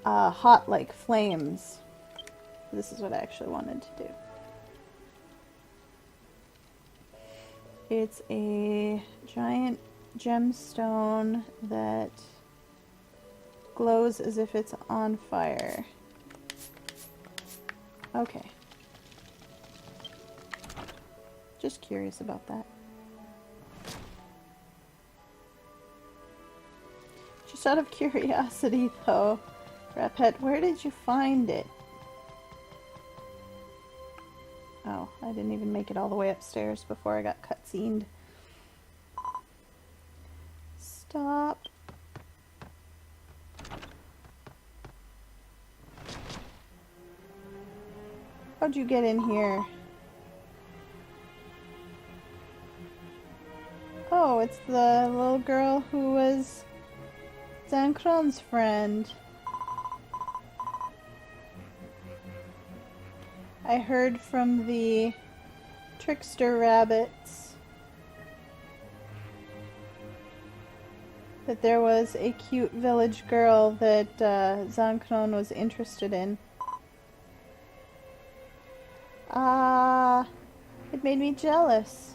hot like flames. This is what I actually wanted to do. It's a giant gemstone that glows as if it's on fire. Okay. Just curious about that. Just out of curiosity though, Rapet, where did you find it? Oh, I didn't even make it all the way upstairs before I got cutscened. Stop. How'd you get in here? Oh, it's the little girl who was Zankron's friend. I heard from the trickster rabbits that there was a cute village girl that Zankron was interested in. Ah, it made me jealous.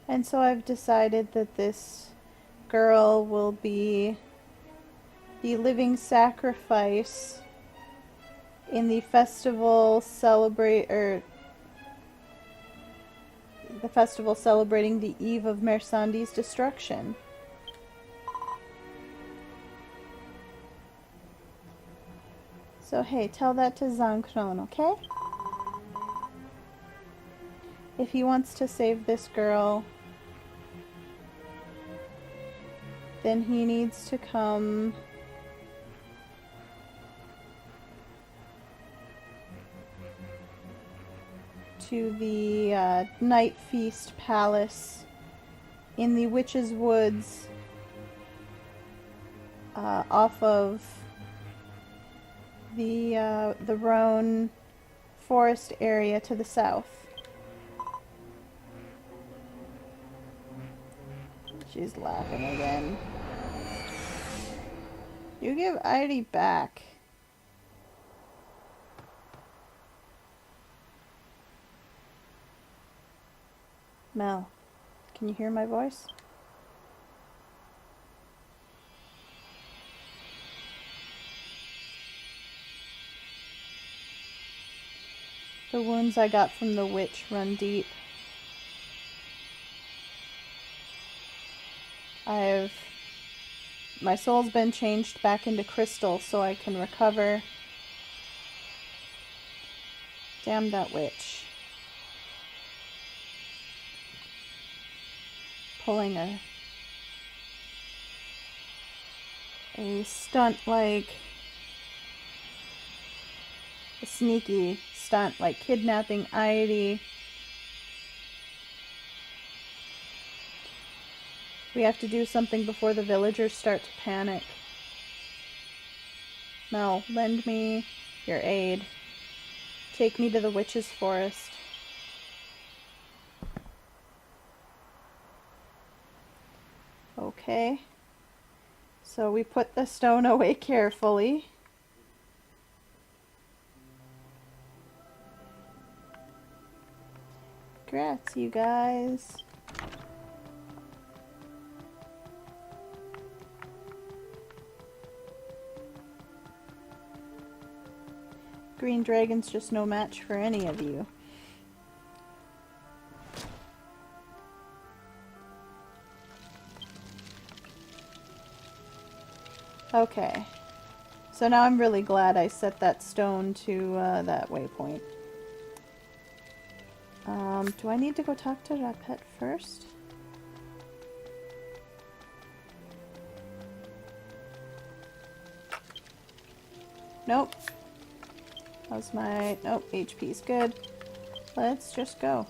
And so I've decided that this girl will be the living sacrifice in the festival celebrating the eve of Mersandi's destruction. So hey, tell that to Zankron, okay? If he wants to save this girl, then he needs to come to the Night Feast Palace in the Witch's Woods off of the Rhone forest area to the south. She's laughing again. You give Airi back. Mel, can you hear my voice? The wounds I got from the witch run deep. My soul's been changed back into crystal so I can recover. Damn that witch. Pulling a stunt like a sneaky stunt like kidnapping Airi We have to do something before the villagers start to panic. Mel, lend me your aid. Take me to the witch's forest. Okay. So we put the stone away carefully. Congrats, you guys. Green dragon's just no match for any of you. Okay. So now I'm really glad I set that stone to that waypoint. Do I need to go talk to Rapet first? Nope. How's my... Nope, HP's good. Let's just go.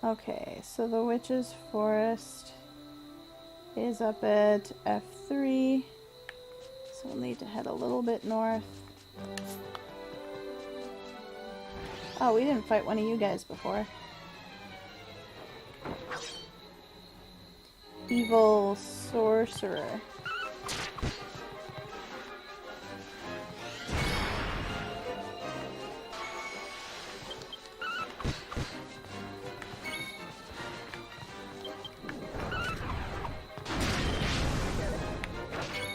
Okay, so the witch's forest is up at F3. So we'll need to head a little bit north. Oh, we didn't fight one of you guys before. Evil sorcerer.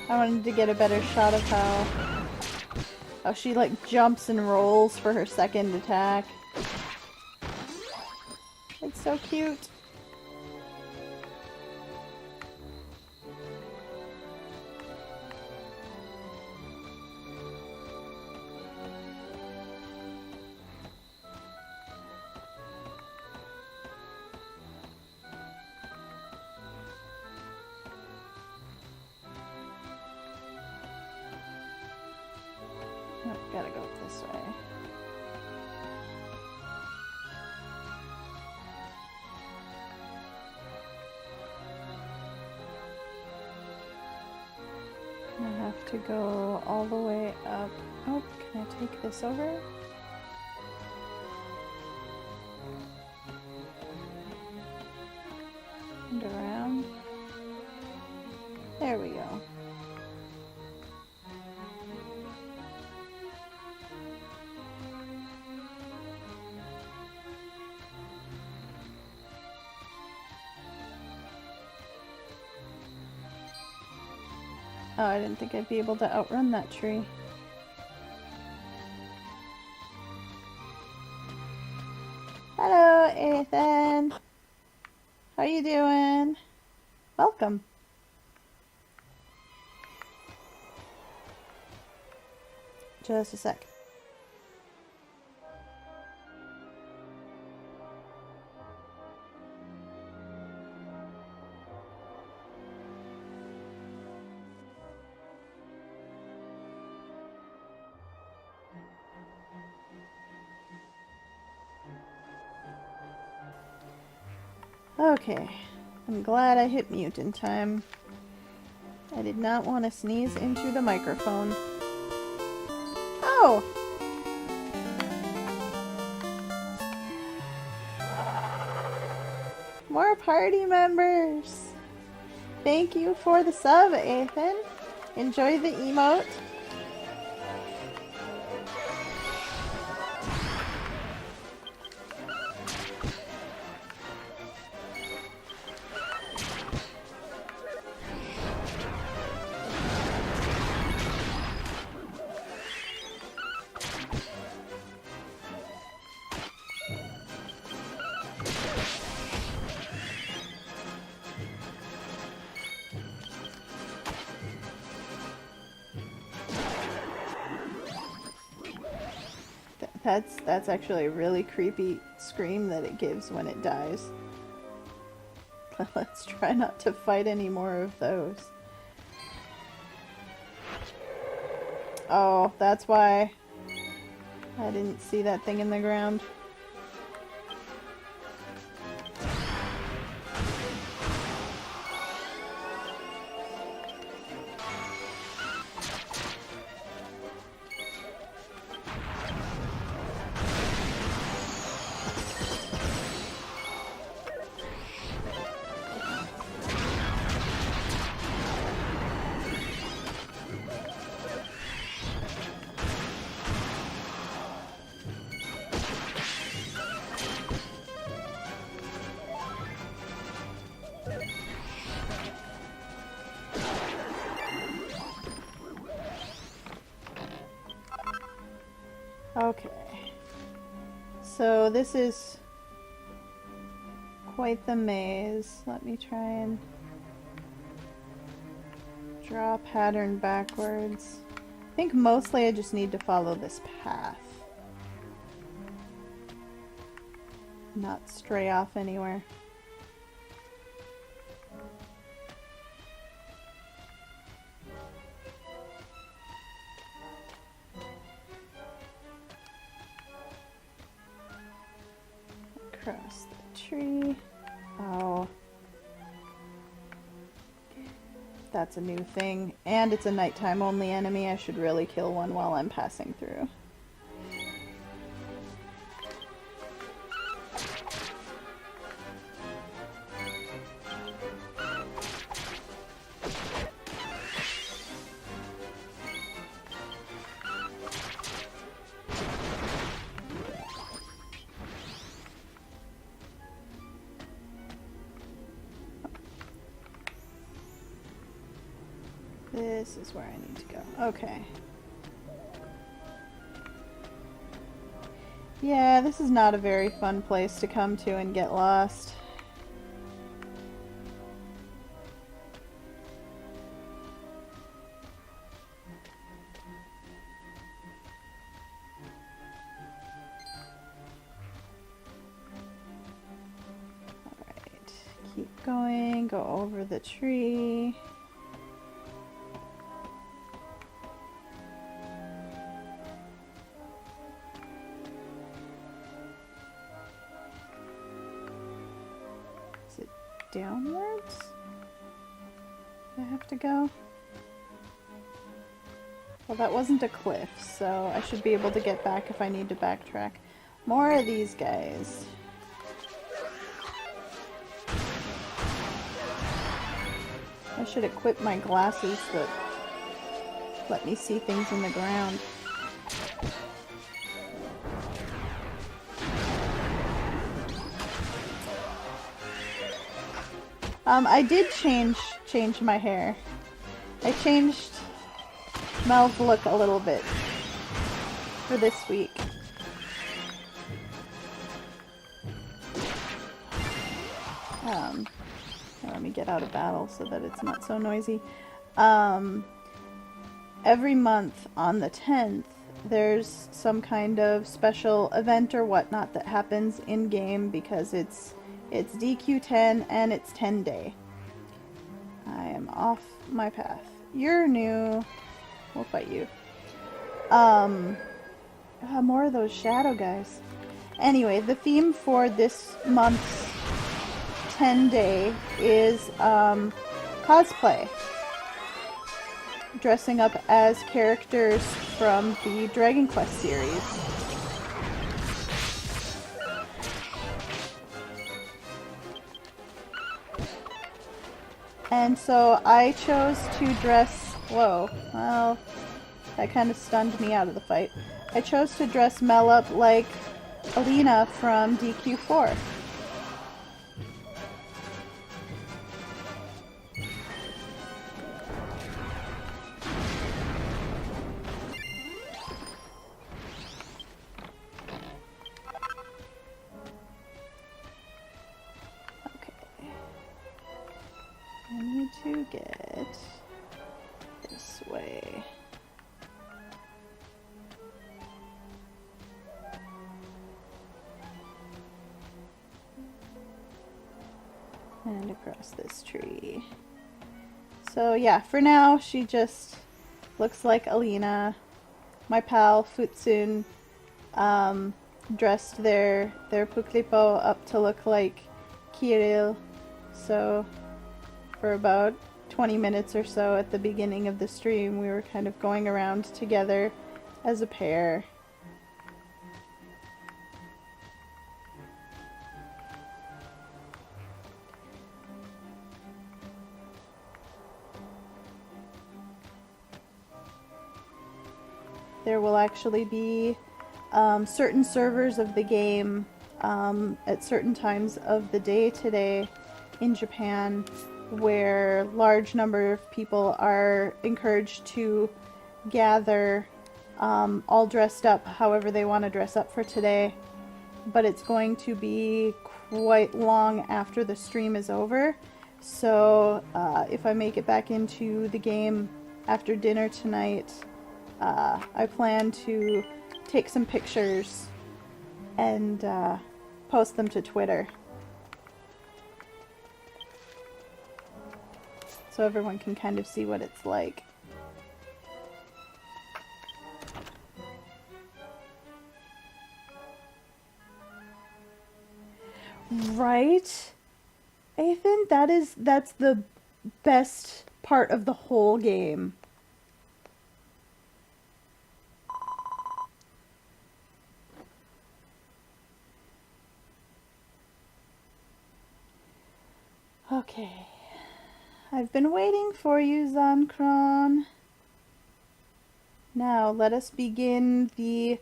I wanted to get a better shot of how she like jumps and rolls for her second attack. It's so cute. Gotta go this way. I have to go all the way up. Oh, can I take this over? And around. There we go. Oh, I didn't think I'd be able to outrun that tree. Hello, Ethan. How you doing? Welcome. Just a sec. Okay, I'm glad I hit mute in time. I did not want to sneeze into the microphone. Oh! More party members! Thank you for the sub, Ethan. Enjoy the emote. That's actually a really creepy scream that it gives when it dies. Let's try not to fight any more of those. Oh, that's why I didn't see that thing in the ground. Okay, so this is quite the maze. Let me try and draw a pattern backwards. I think mostly I just need to follow this path, not stray off anywhere. Across the tree. Oh. That's a new thing. And it's a nighttime only enemy. I should really kill one while I'm passing through. This is where I need to go. Okay. Yeah, this is not a very fun place to come to and get lost. Alright, keep going, go over the tree. Downwards? Do I have to go? Well, that wasn't a cliff, so I should be able to get back if I need to backtrack. More of these guys. I should equip my glasses that let me see things in the ground. I did change my hair. I changed Mel's look a little bit for this week. Let me get out of battle so that it's not so noisy. Every month on the 10th, there's some kind of special event or whatnot that happens in-game because it's DQ10 and it's 10 day. I am off my path. You're new. We'll fight you. More of those shadow guys. Anyway, the theme for this month's 10 day is cosplay. Dressing up as characters from the Dragon Quest series. And so I chose to dress... Whoa, well, that kind of stunned me out of the fight. I chose to dress Mel up like Alina from DQ4. I need to get this way. And across this tree. So yeah, for now she just looks like Alina. My pal Futsun dressed their Puklipo up to look like Kirill. So for about 20 minutes or so at the beginning of the stream, we were kind of going around together as a pair. There will actually be certain servers of the game at certain times of the day today in Japan where large number of people are encouraged to gather all dressed up however they want to dress up for today. But it's going to be quite long after the stream is over. So if I make it back into the game after dinner tonight, I plan to take some pictures and post them to Twitter so everyone can kind of see what it's like. Right? Ethan, that's the best part of the whole game. Okay. I've been waiting for you, Zankron. Now, let us begin the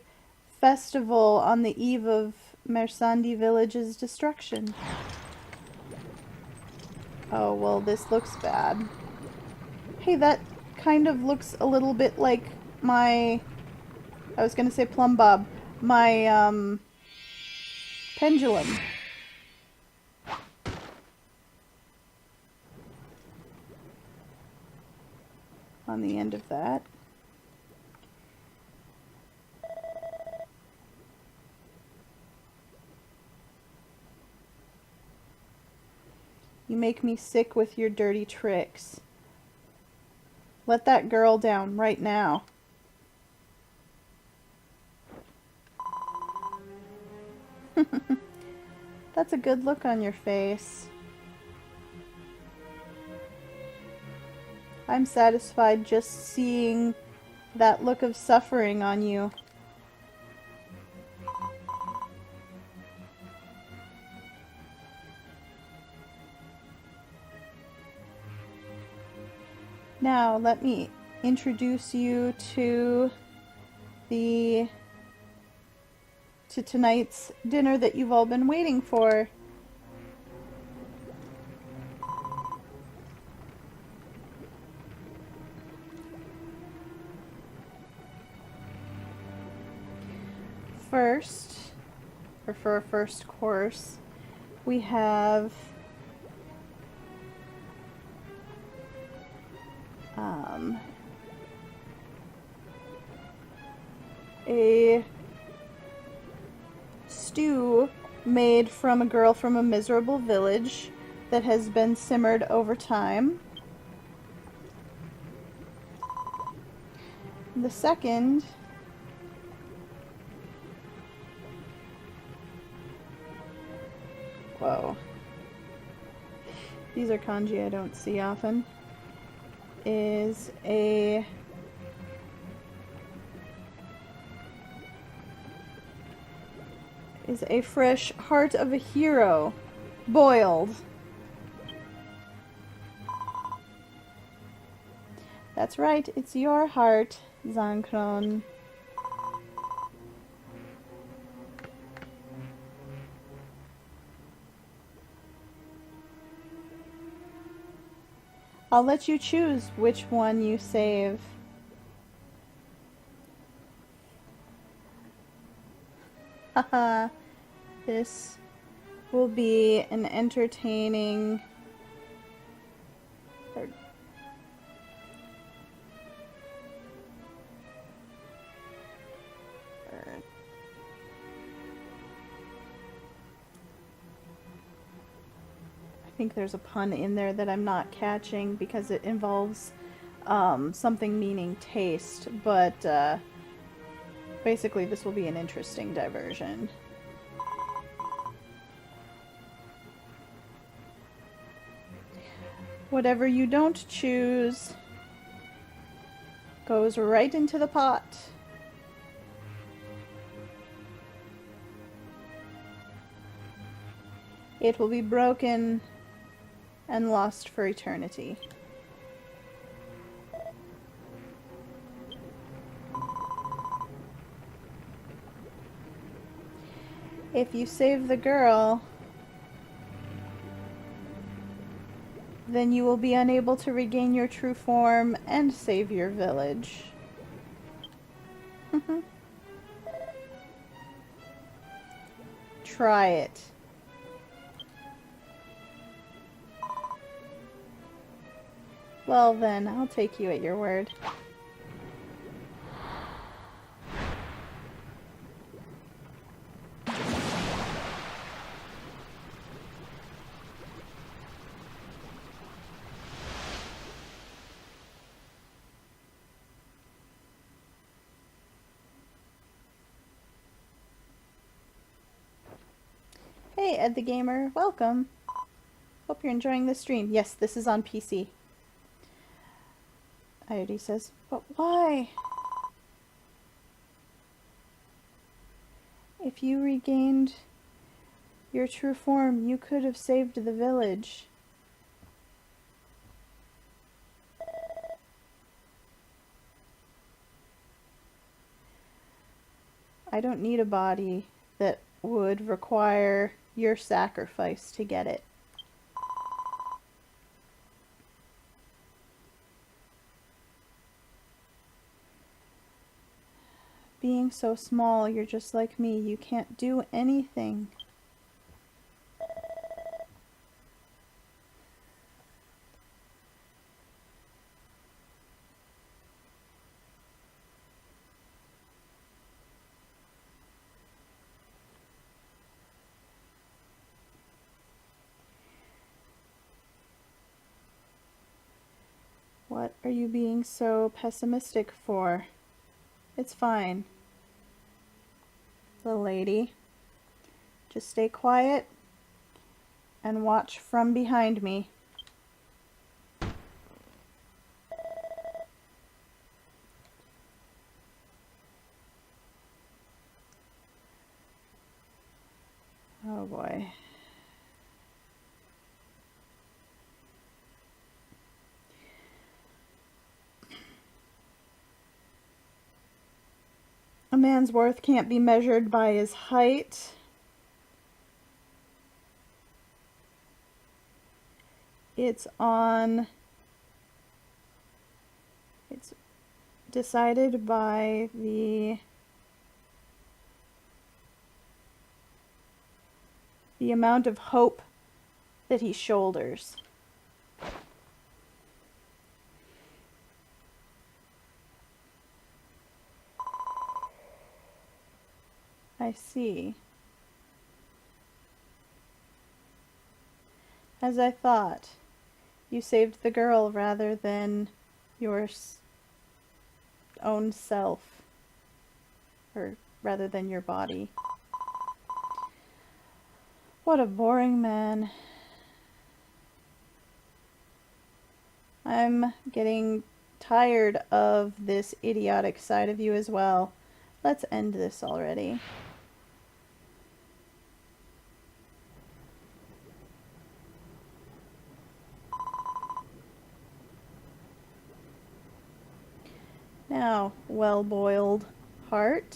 festival on the eve of Mersandi village's destruction. Oh, well, this looks bad. Hey, that kind of looks a little bit like my... I was gonna say plumb bob. My, pendulum. On the end of that. You make me sick with your dirty tricks. Let that girl down right now. That's a good look on your face. I'm satisfied just seeing that look of suffering on you. Now, let me introduce you to tonight's dinner that you've all been waiting for. First, or for our first course, we have a stew made from a girl from a miserable village that has been simmered over time. The second whoa. These are kanji I don't see often. Is a fresh heart of a hero, boiled. That's right, it's your heart, Zankron. I'll let you choose which one you save. Haha, this will be an entertaining... I think there's a pun in there that I'm not catching because it involves something meaning taste, but basically this will be an interesting diversion. Whatever you don't choose goes right into the pot. It will be broken and lost for eternity. If you save the girl, then you will be unable to regain your true form and save your village. Try it. Well then, I'll take you at your word. Hey, Ed the Gamer, welcome. Hope you're enjoying the stream. Yes, this is on PC. Airi says, but why? If you regained your true form, you could have saved the village. I don't need a body that would require your sacrifice to get it. Being so small, you're just like me. You can't do anything. What are you being so pessimistic for? It's fine. Little lady. Just stay quiet and watch from behind me. Oh boy. A man's worth can't be measured by his height. It's decided by the amount of hope that he shoulders. I see. As I thought, you saved the girl rather than your own self, or rather than your body. What a boring man. I'm getting tired of this idiotic side of you as well. Let's end this already. Now, well-boiled heart.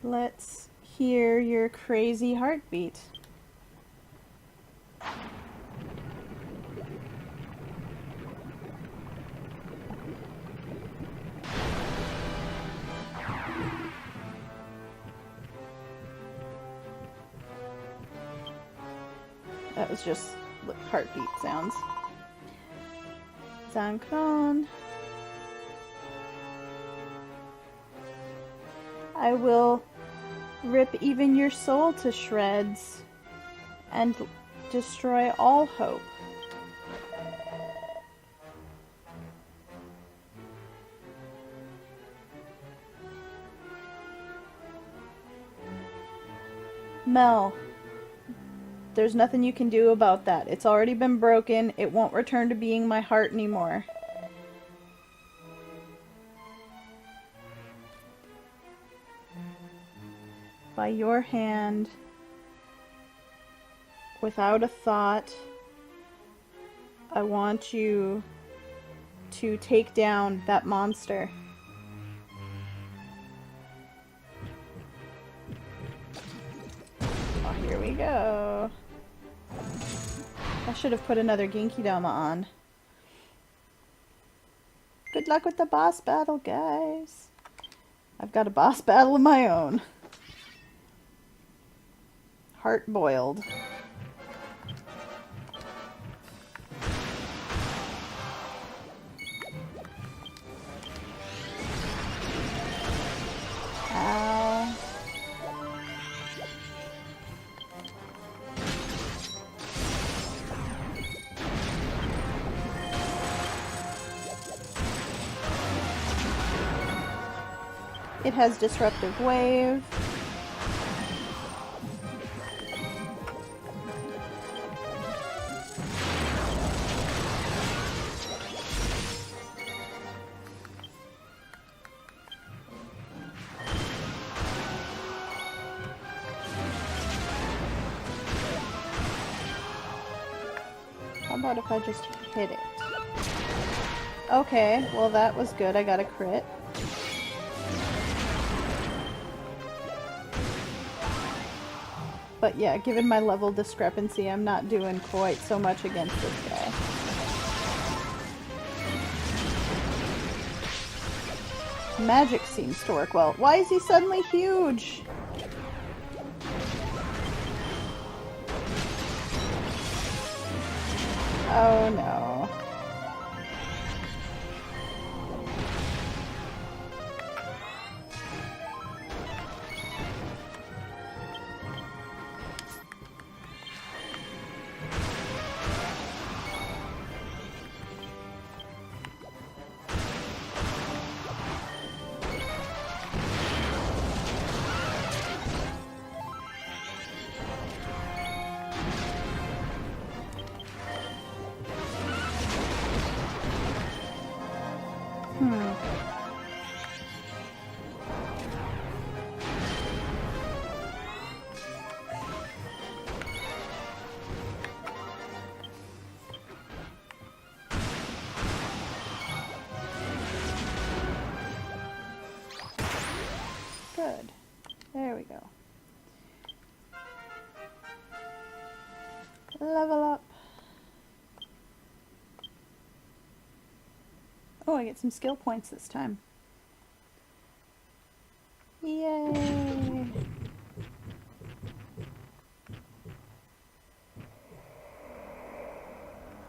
Let's hear your crazy heartbeat. That was just heartbeat sounds. Zankron. I will rip even your soul to shreds and destroy all hope. Mel, there's nothing you can do about that. It's already been broken. It won't return to being my heart anymore. By your hand, without a thought, I want you to take down that monster. Oh, here we go. I should have put another Genki-Dama on. Good luck with the boss battle, guys. I've got a boss battle of my own. Heart boiled. Ow. It has disruptive wave. How about if I just hit it? Okay, well that was good. I got a crit. But yeah, given my level discrepancy, I'm not doing quite so much against this guy. Magic seems to work well. Why is he suddenly huge? Oh no. Good. There we go. Level up. Oh, I get some skill points this time. Yay!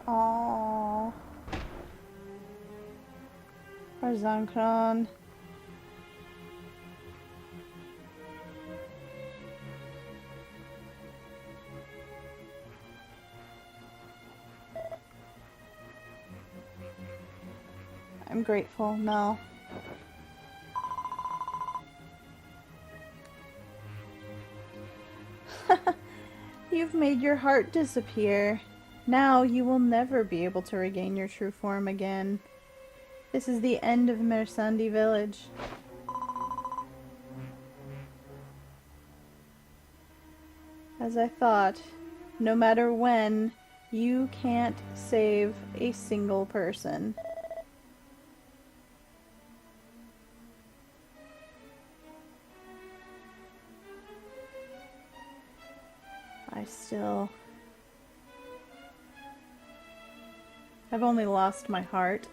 Aww. Zankron. I'm grateful, Mel. You've made your heart disappear. Now you will never be able to regain your true form again. This is the end of Mersandi village. As I thought, no matter when, you can't save a single person. I've only lost my heart.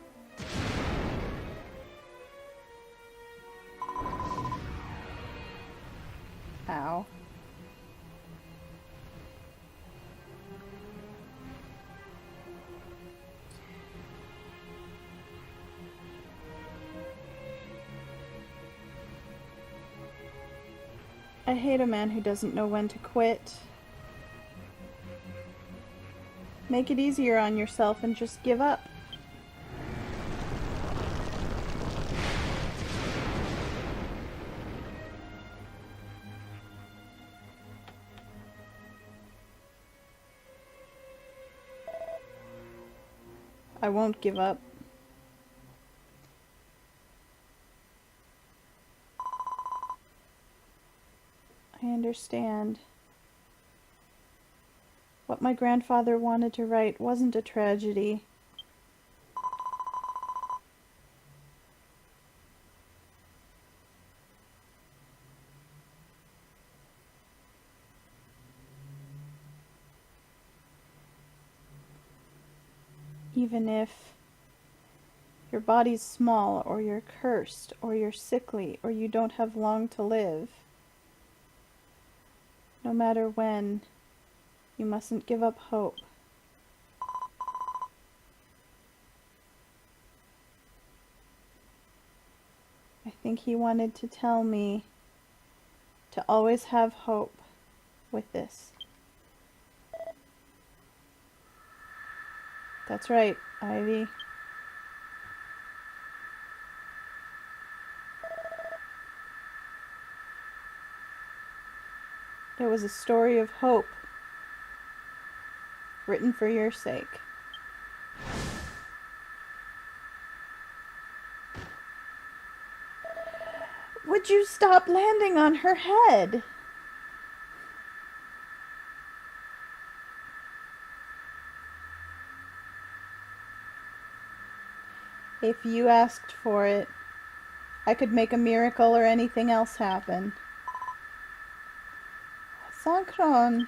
Ow. I hate a man who doesn't know when to quit. Make it easier on yourself and just give up. I won't give up. I understand. What my grandfather wanted to write wasn't a tragedy. Even if your body's small, or you're cursed, or you're sickly, or you don't have long to live, no matter when, you mustn't give up hope. I think he wanted to tell me to always have hope with this. That's right, Ivy. It was a story of hope, written for your sake. Would you stop landing on her head? If you asked for it, I could make a miracle or anything else happen. Sankron.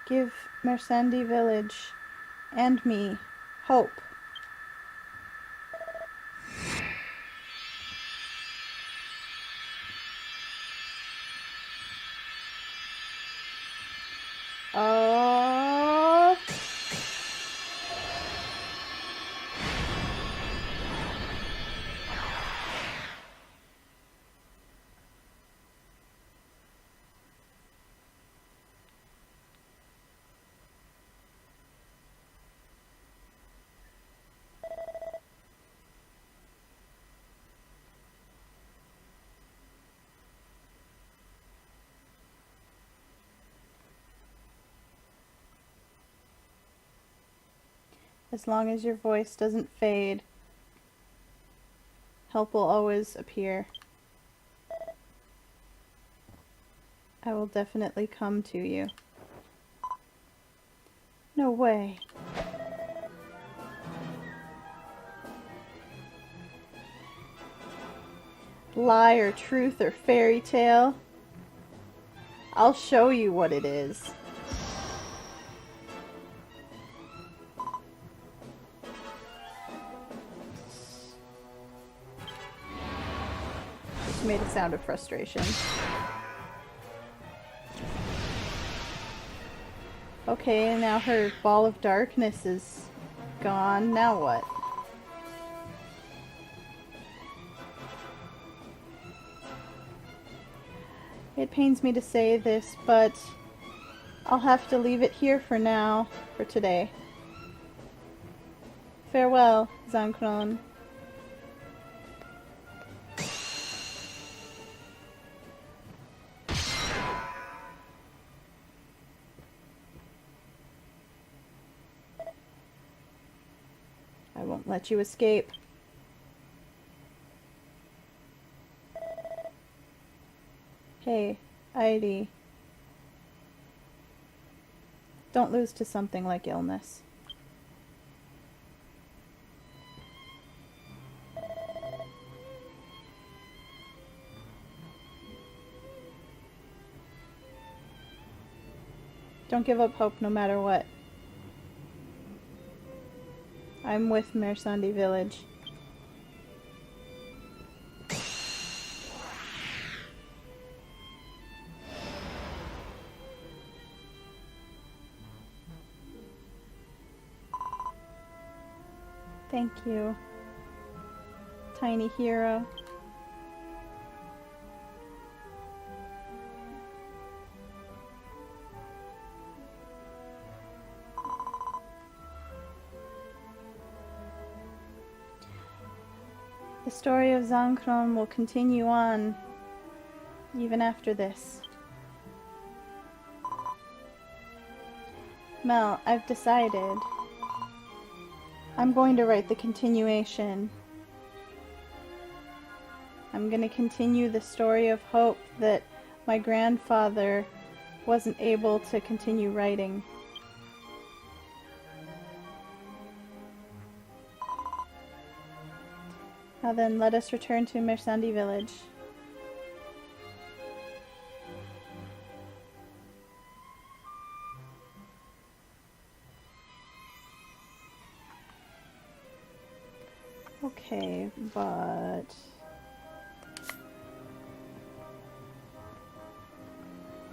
Give Mersandi village and me hope. Oh. As long as your voice doesn't fade, help will always appear. I will definitely come to you. No way. Lie or truth or fairy tale, I'll show you what it is. Just made a sound of frustration. Okay, now her ball of darkness is gone. Now what? It pains me to say this, but I'll have to leave it here for now, for today. Farewell, Zankron. I won't let you escape. Hey, Airi. Don't lose to something like illness. Don't give up hope no matter what. I'm with Mersandi village. Thank you, tiny hero. The story of Zankron will continue on even after this. Mel, I've decided. I'm going to write the continuation. I'm going to continue the story of hope that my grandfather wasn't able to continue writing. Now then, let us return to Mersandi village. Okay, but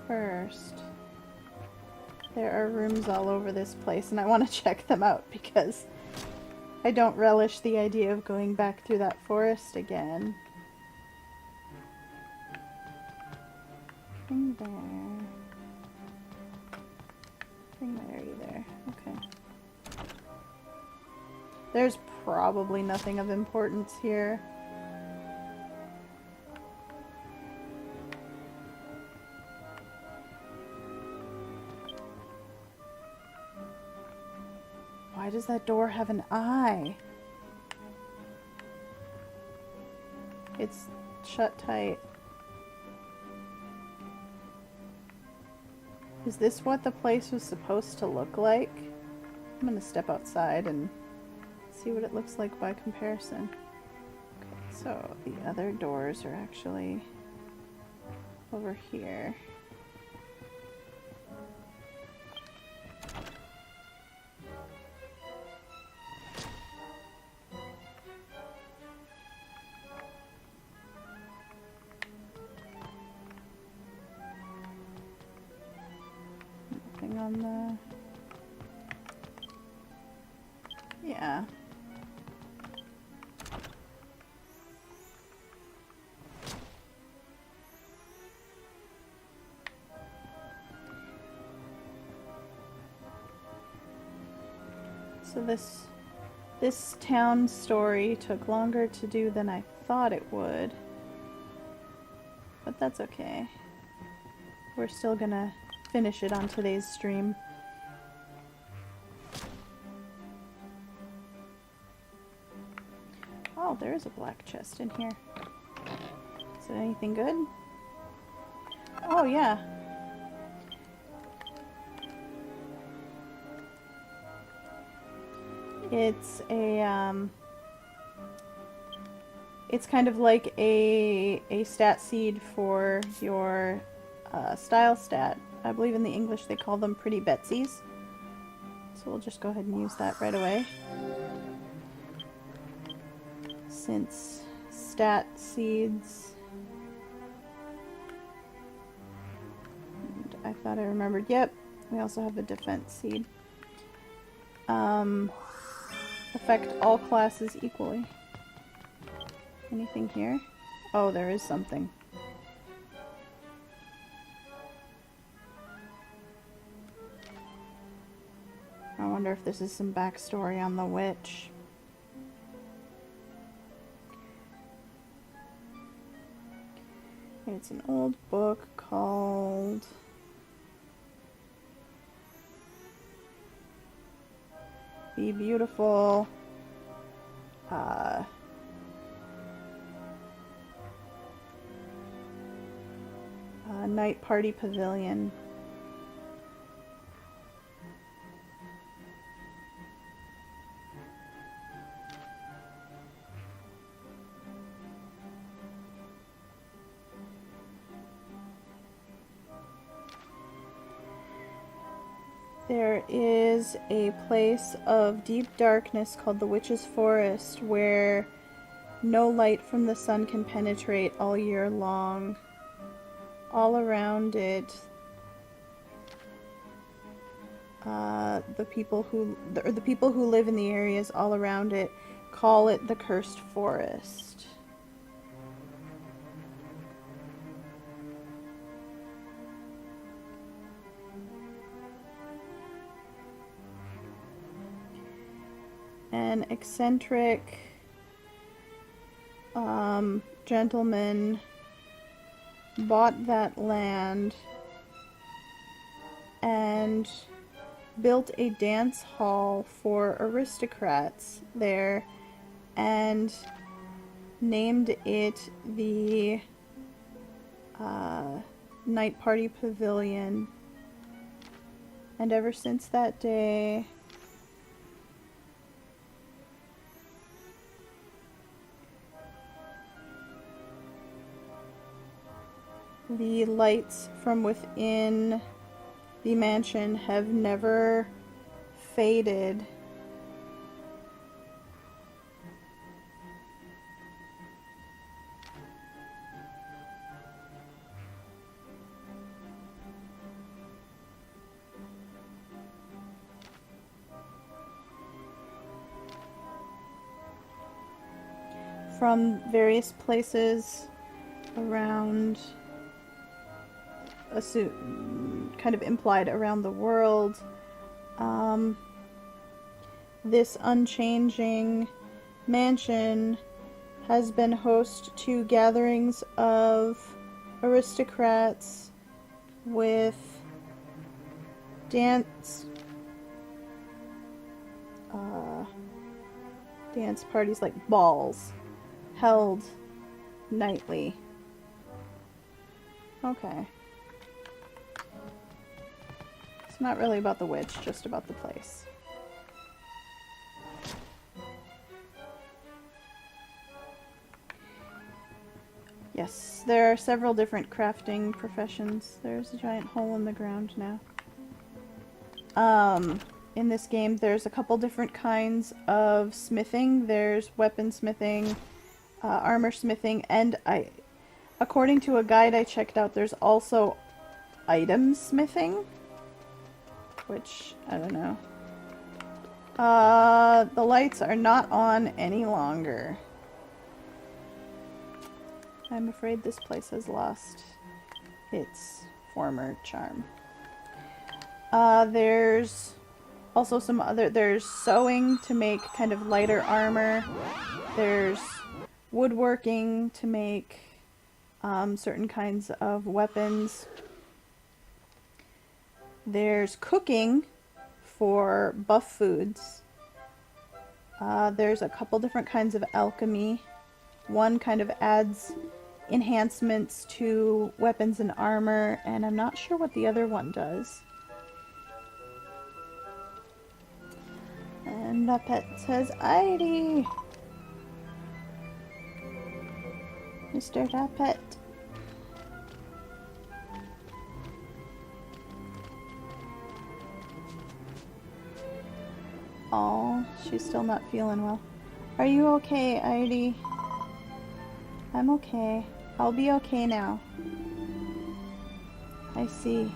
first, there are rooms all over this place, and I want to check them out because I don't relish the idea of going back through that forest again. Nothing there. Nothing there either. Okay. There's probably nothing of importance here. Why does that door have an eye? It's shut tight. Is this what the place was supposed to look like? I'm gonna step outside and see what it looks like by comparison. Okay, so the other doors are actually over here. Nothing on the... Yeah. So this town story took longer to do than I thought it would. But that's okay. We're still gonna finish it on today's stream. Oh, there is a black chest in here. Is it anything good? Oh, yeah. It's a, it's kind of like a stat seed for your style stat. I believe in the English they call them pretty Betsies. So we'll just go ahead and use that right away. Since stat seeds... And I thought I remembered. Yep, we also have a defense seed. Affect all classes equally. Anything here? Oh, there is something. I wonder if this is some backstory on the witch. It's an old book called... Be Beautiful. Night Party Pavilion. There is a place of deep darkness called the Witch's Forest where no light from the sun can penetrate all year long. All around it, the people who live in the areas all around it call it the Cursed Forest. An eccentric gentleman bought that land and built a dance hall for aristocrats there and named it the Night Party Pavilion. And ever since that day, the lights from within the mansion have never faded. From various places around, kind of implied around the world, this unchanging mansion has been host to gatherings of aristocrats with dance parties, like balls, held nightly. Okay. It's not really about the witch, just about the place. Yes, there are several different crafting professions. There's a giant hole in the ground now. In this game, there's a couple different kinds of smithing. There's weaponsmithing, armor smithing, and according to a guide I checked out, there's also item smithing, which, I don't know. The lights are not on any longer. I'm afraid this place has lost its former charm. There's also there's sewing to make kind of lighter armor. There's woodworking to make certain kinds of weapons. There's cooking for buff foods. There's a couple different kinds of alchemy. One kind of adds enhancements to weapons and armor, and I'm not sure what the other one does. And the pet says, Airi! Mr. Rabbit. Oh, she's still not feeling well. Are you okay, Airi? I'm okay. I'll be okay now. I see.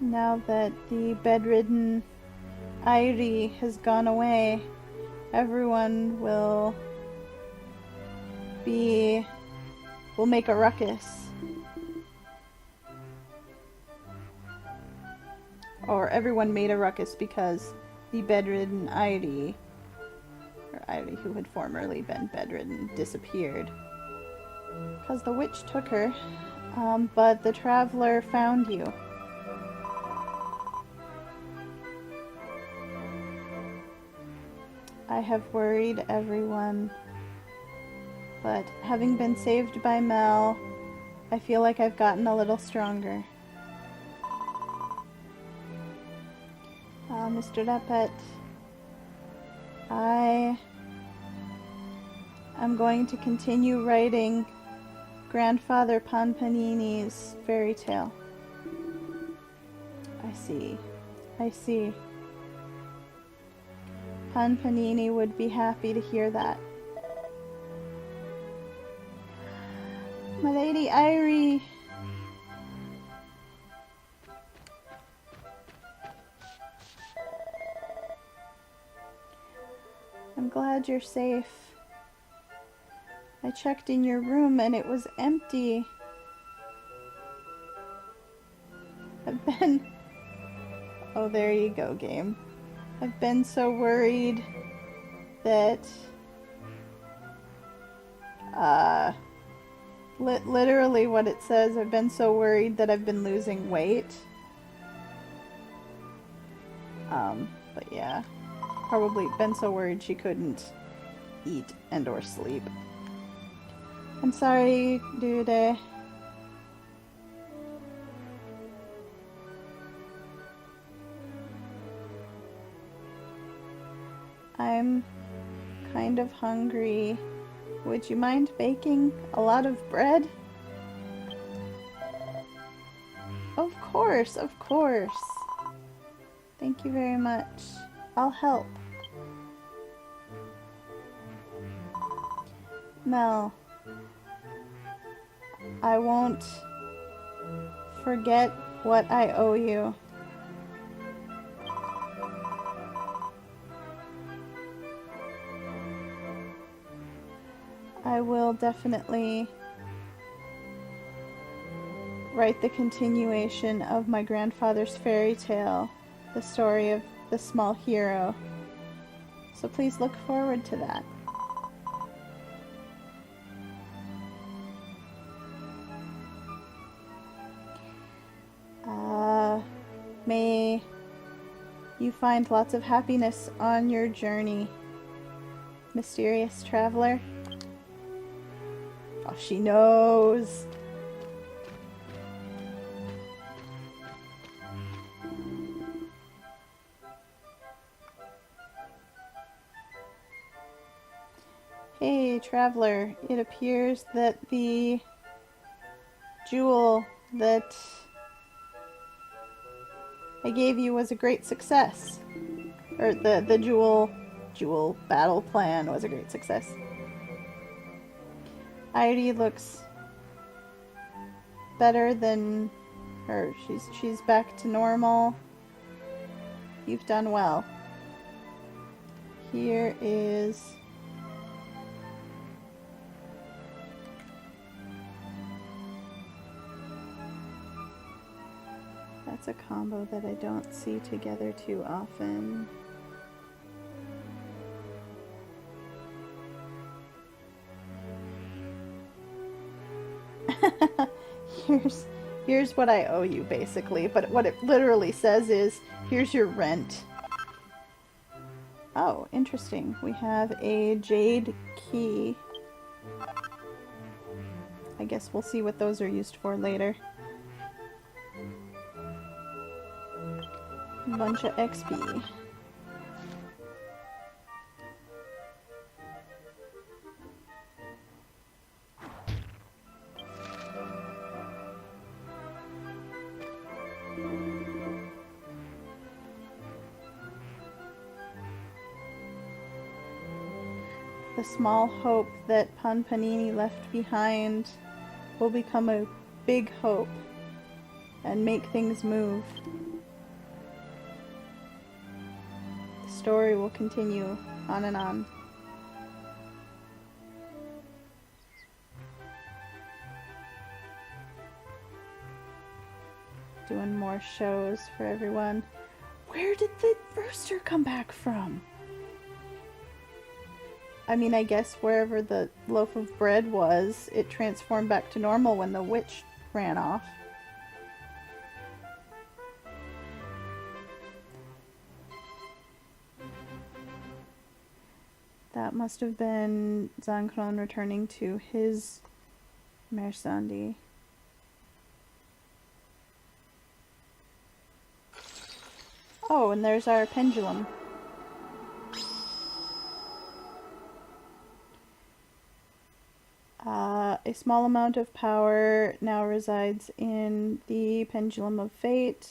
Now that the bedridden Airi has gone away, everyone will make a ruckus. Or everyone made a ruckus because the bedridden Airi, or Airi who had formerly been bedridden, disappeared. Because the witch took her, but the traveler found you. I have worried everyone, but having been saved by Mel, I feel like I've gotten a little stronger. Mr. Duppet, I am going to continue writing Grandfather Panpanini's fairy tale. I see. I see. Panpanini would be happy to hear that. My Lady Airi! I'm glad you're safe. I checked in your room and it was empty. I've been... Oh, there you go, game. I've been so worried that... literally what it says, I've been so worried that I've been losing weight. But yeah. Probably been so worried she couldn't eat and or sleep. I'm sorry, dude. I'm kind of hungry. Would you mind baking a lot of bread? Of course, of course. Thank you very much. I'll help. Mel, I won't forget what I owe you. I will definitely write the continuation of my grandfather's fairy tale, the story of the small hero. So please look forward to that. May you find lots of happiness on your journey, mysterious traveler. Oh, she knows. Hey, traveler. It appears that the jewel that I gave you was a great success. Or the jewel battle plan was a great success. Airi looks better than her. She's back to normal. You've done well. Here is that's a combo that I don't see together too often. Here's what I owe you, basically. But what it literally says is, here's your rent. Oh, interesting. We have a jade key. I guess we'll see what those are used for later. A bunch of XP. The small hope that Panpanini left behind will become a big hope and make things move. The story will continue on and on. Doing more shows for everyone. Where did the rooster come back from? I mean, I guess wherever the loaf of bread was, it transformed back to normal when the witch ran off. That must have been Zankron returning to his Mersandi. Oh, and there's our pendulum. A small amount of power now resides in the Pendulum of Fate.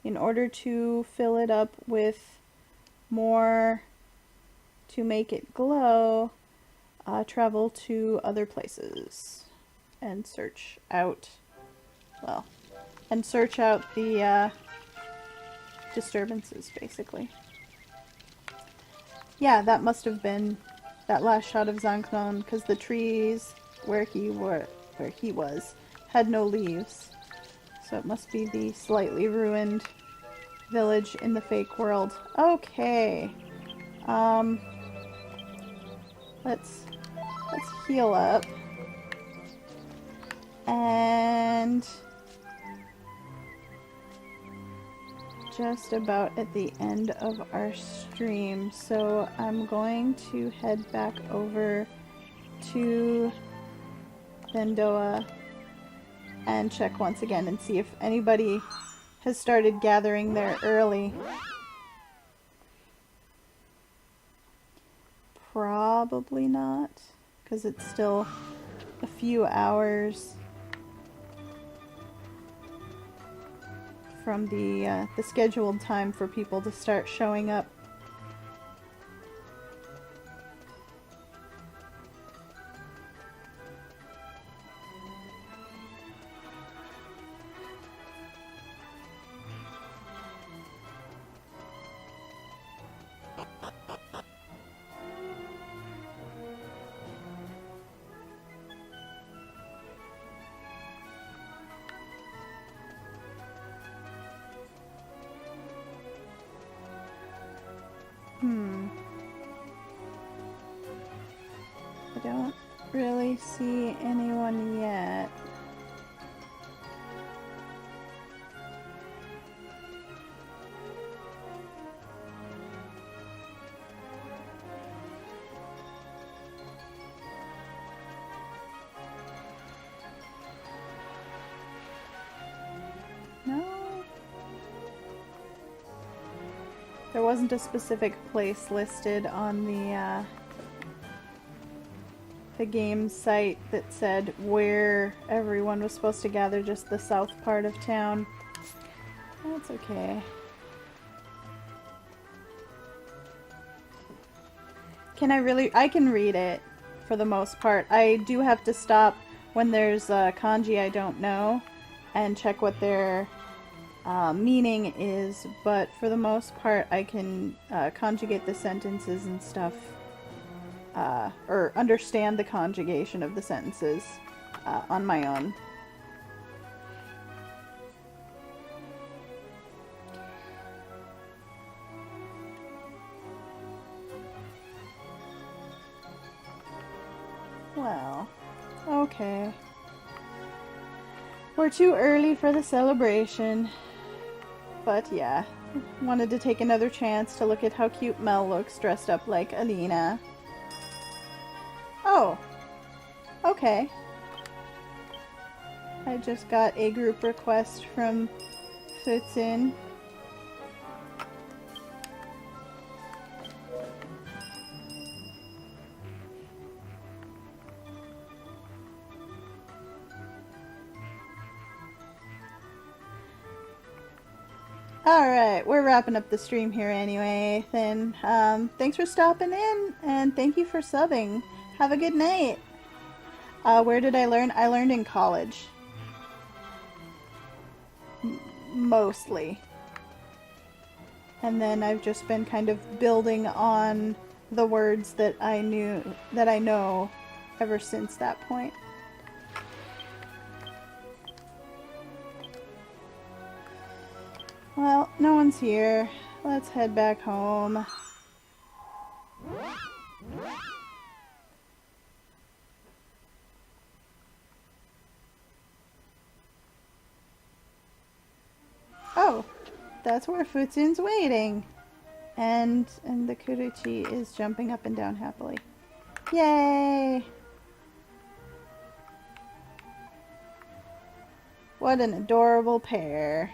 In order to fill it up with more to make it glow, travel to other places and search out, the disturbances, basically. Yeah, that must have been that last shot of Zanknon, because the trees where he was had no leaves. So it must be the slightly ruined village in the fake world. Okay. Let's heal up. And just about at the end of our stream, so I'm going to head back over to Vendoa and check once again and see if anybody has started gathering there early. Probably not, because it's still a few hours from the scheduled time for people to start showing up. I don't really see anyone yet. No. There wasn't a specific place listed on the game site that said where everyone was supposed to gather, just the south part of town. That's okay. I can read it for the most part. I do have to stop when there's kanji I don't know and check what their meaning is, but for the most part I can conjugate the sentences and stuff. Or understand the conjugation of the sentences on my own. Well, okay. We're too early for the celebration. But yeah, wanted to take another chance to look at how cute Mel looks dressed up like Alina. Oh, okay. I just got a group request from Futsin. Alright, we're wrapping up the stream here anyway, then. Thanks for stopping in, and thank you for subbing. Have a good night. Where did I learn? I learned in college. Mostly. And then I've just been kind of building on the words that I know ever since that point. Well, no one's here. Let's head back home. Oh, that's where Futsun's waiting. And the Kuruchi is jumping up and down happily. Yay! What an adorable pair.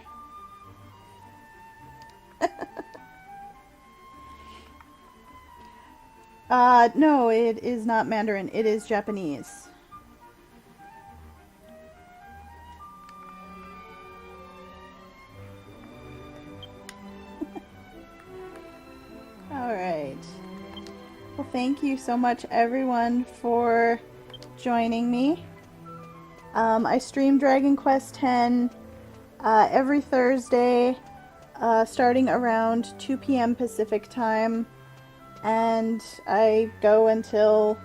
No, it is not Mandarin. It is Japanese. Alright. Well, thank you so much, everyone, for joining me. I stream Dragon Quest X every Thursday, starting around 2 p.m. Pacific time. and I go until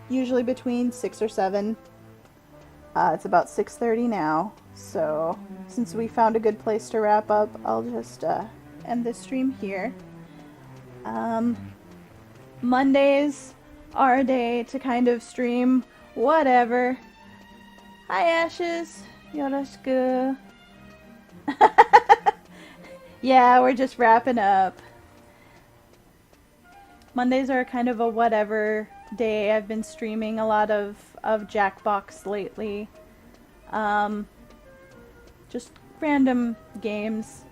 usually between 6 or 7. It's about 6:30 now, so since we found a good place to wrap up, I'll just end this stream here. Mondays are a day to kind of stream whatever. Hi Ashes, yoroshiku. Yeah, we're just wrapping up. Mondays are kind of a whatever day. I've been streaming a lot of Jackbox lately. Just random games.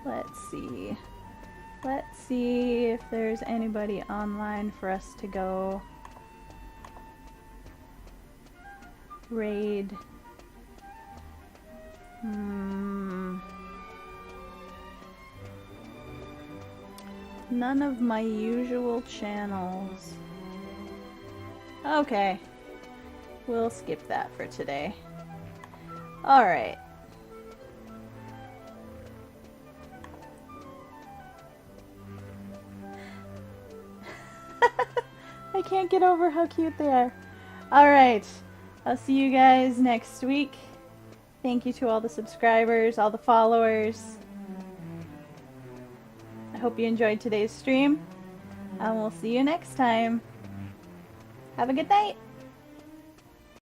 Let's see. Let's see if there's anybody online for us to go raid. None of my usual channels. Okay. We'll skip that for today. Alright. I can't get over how cute they are. Alright. I'll see you guys next week. Thank you to all the subscribers, all the followers. I hope you enjoyed today's stream, and we'll see you next time. Have a good night.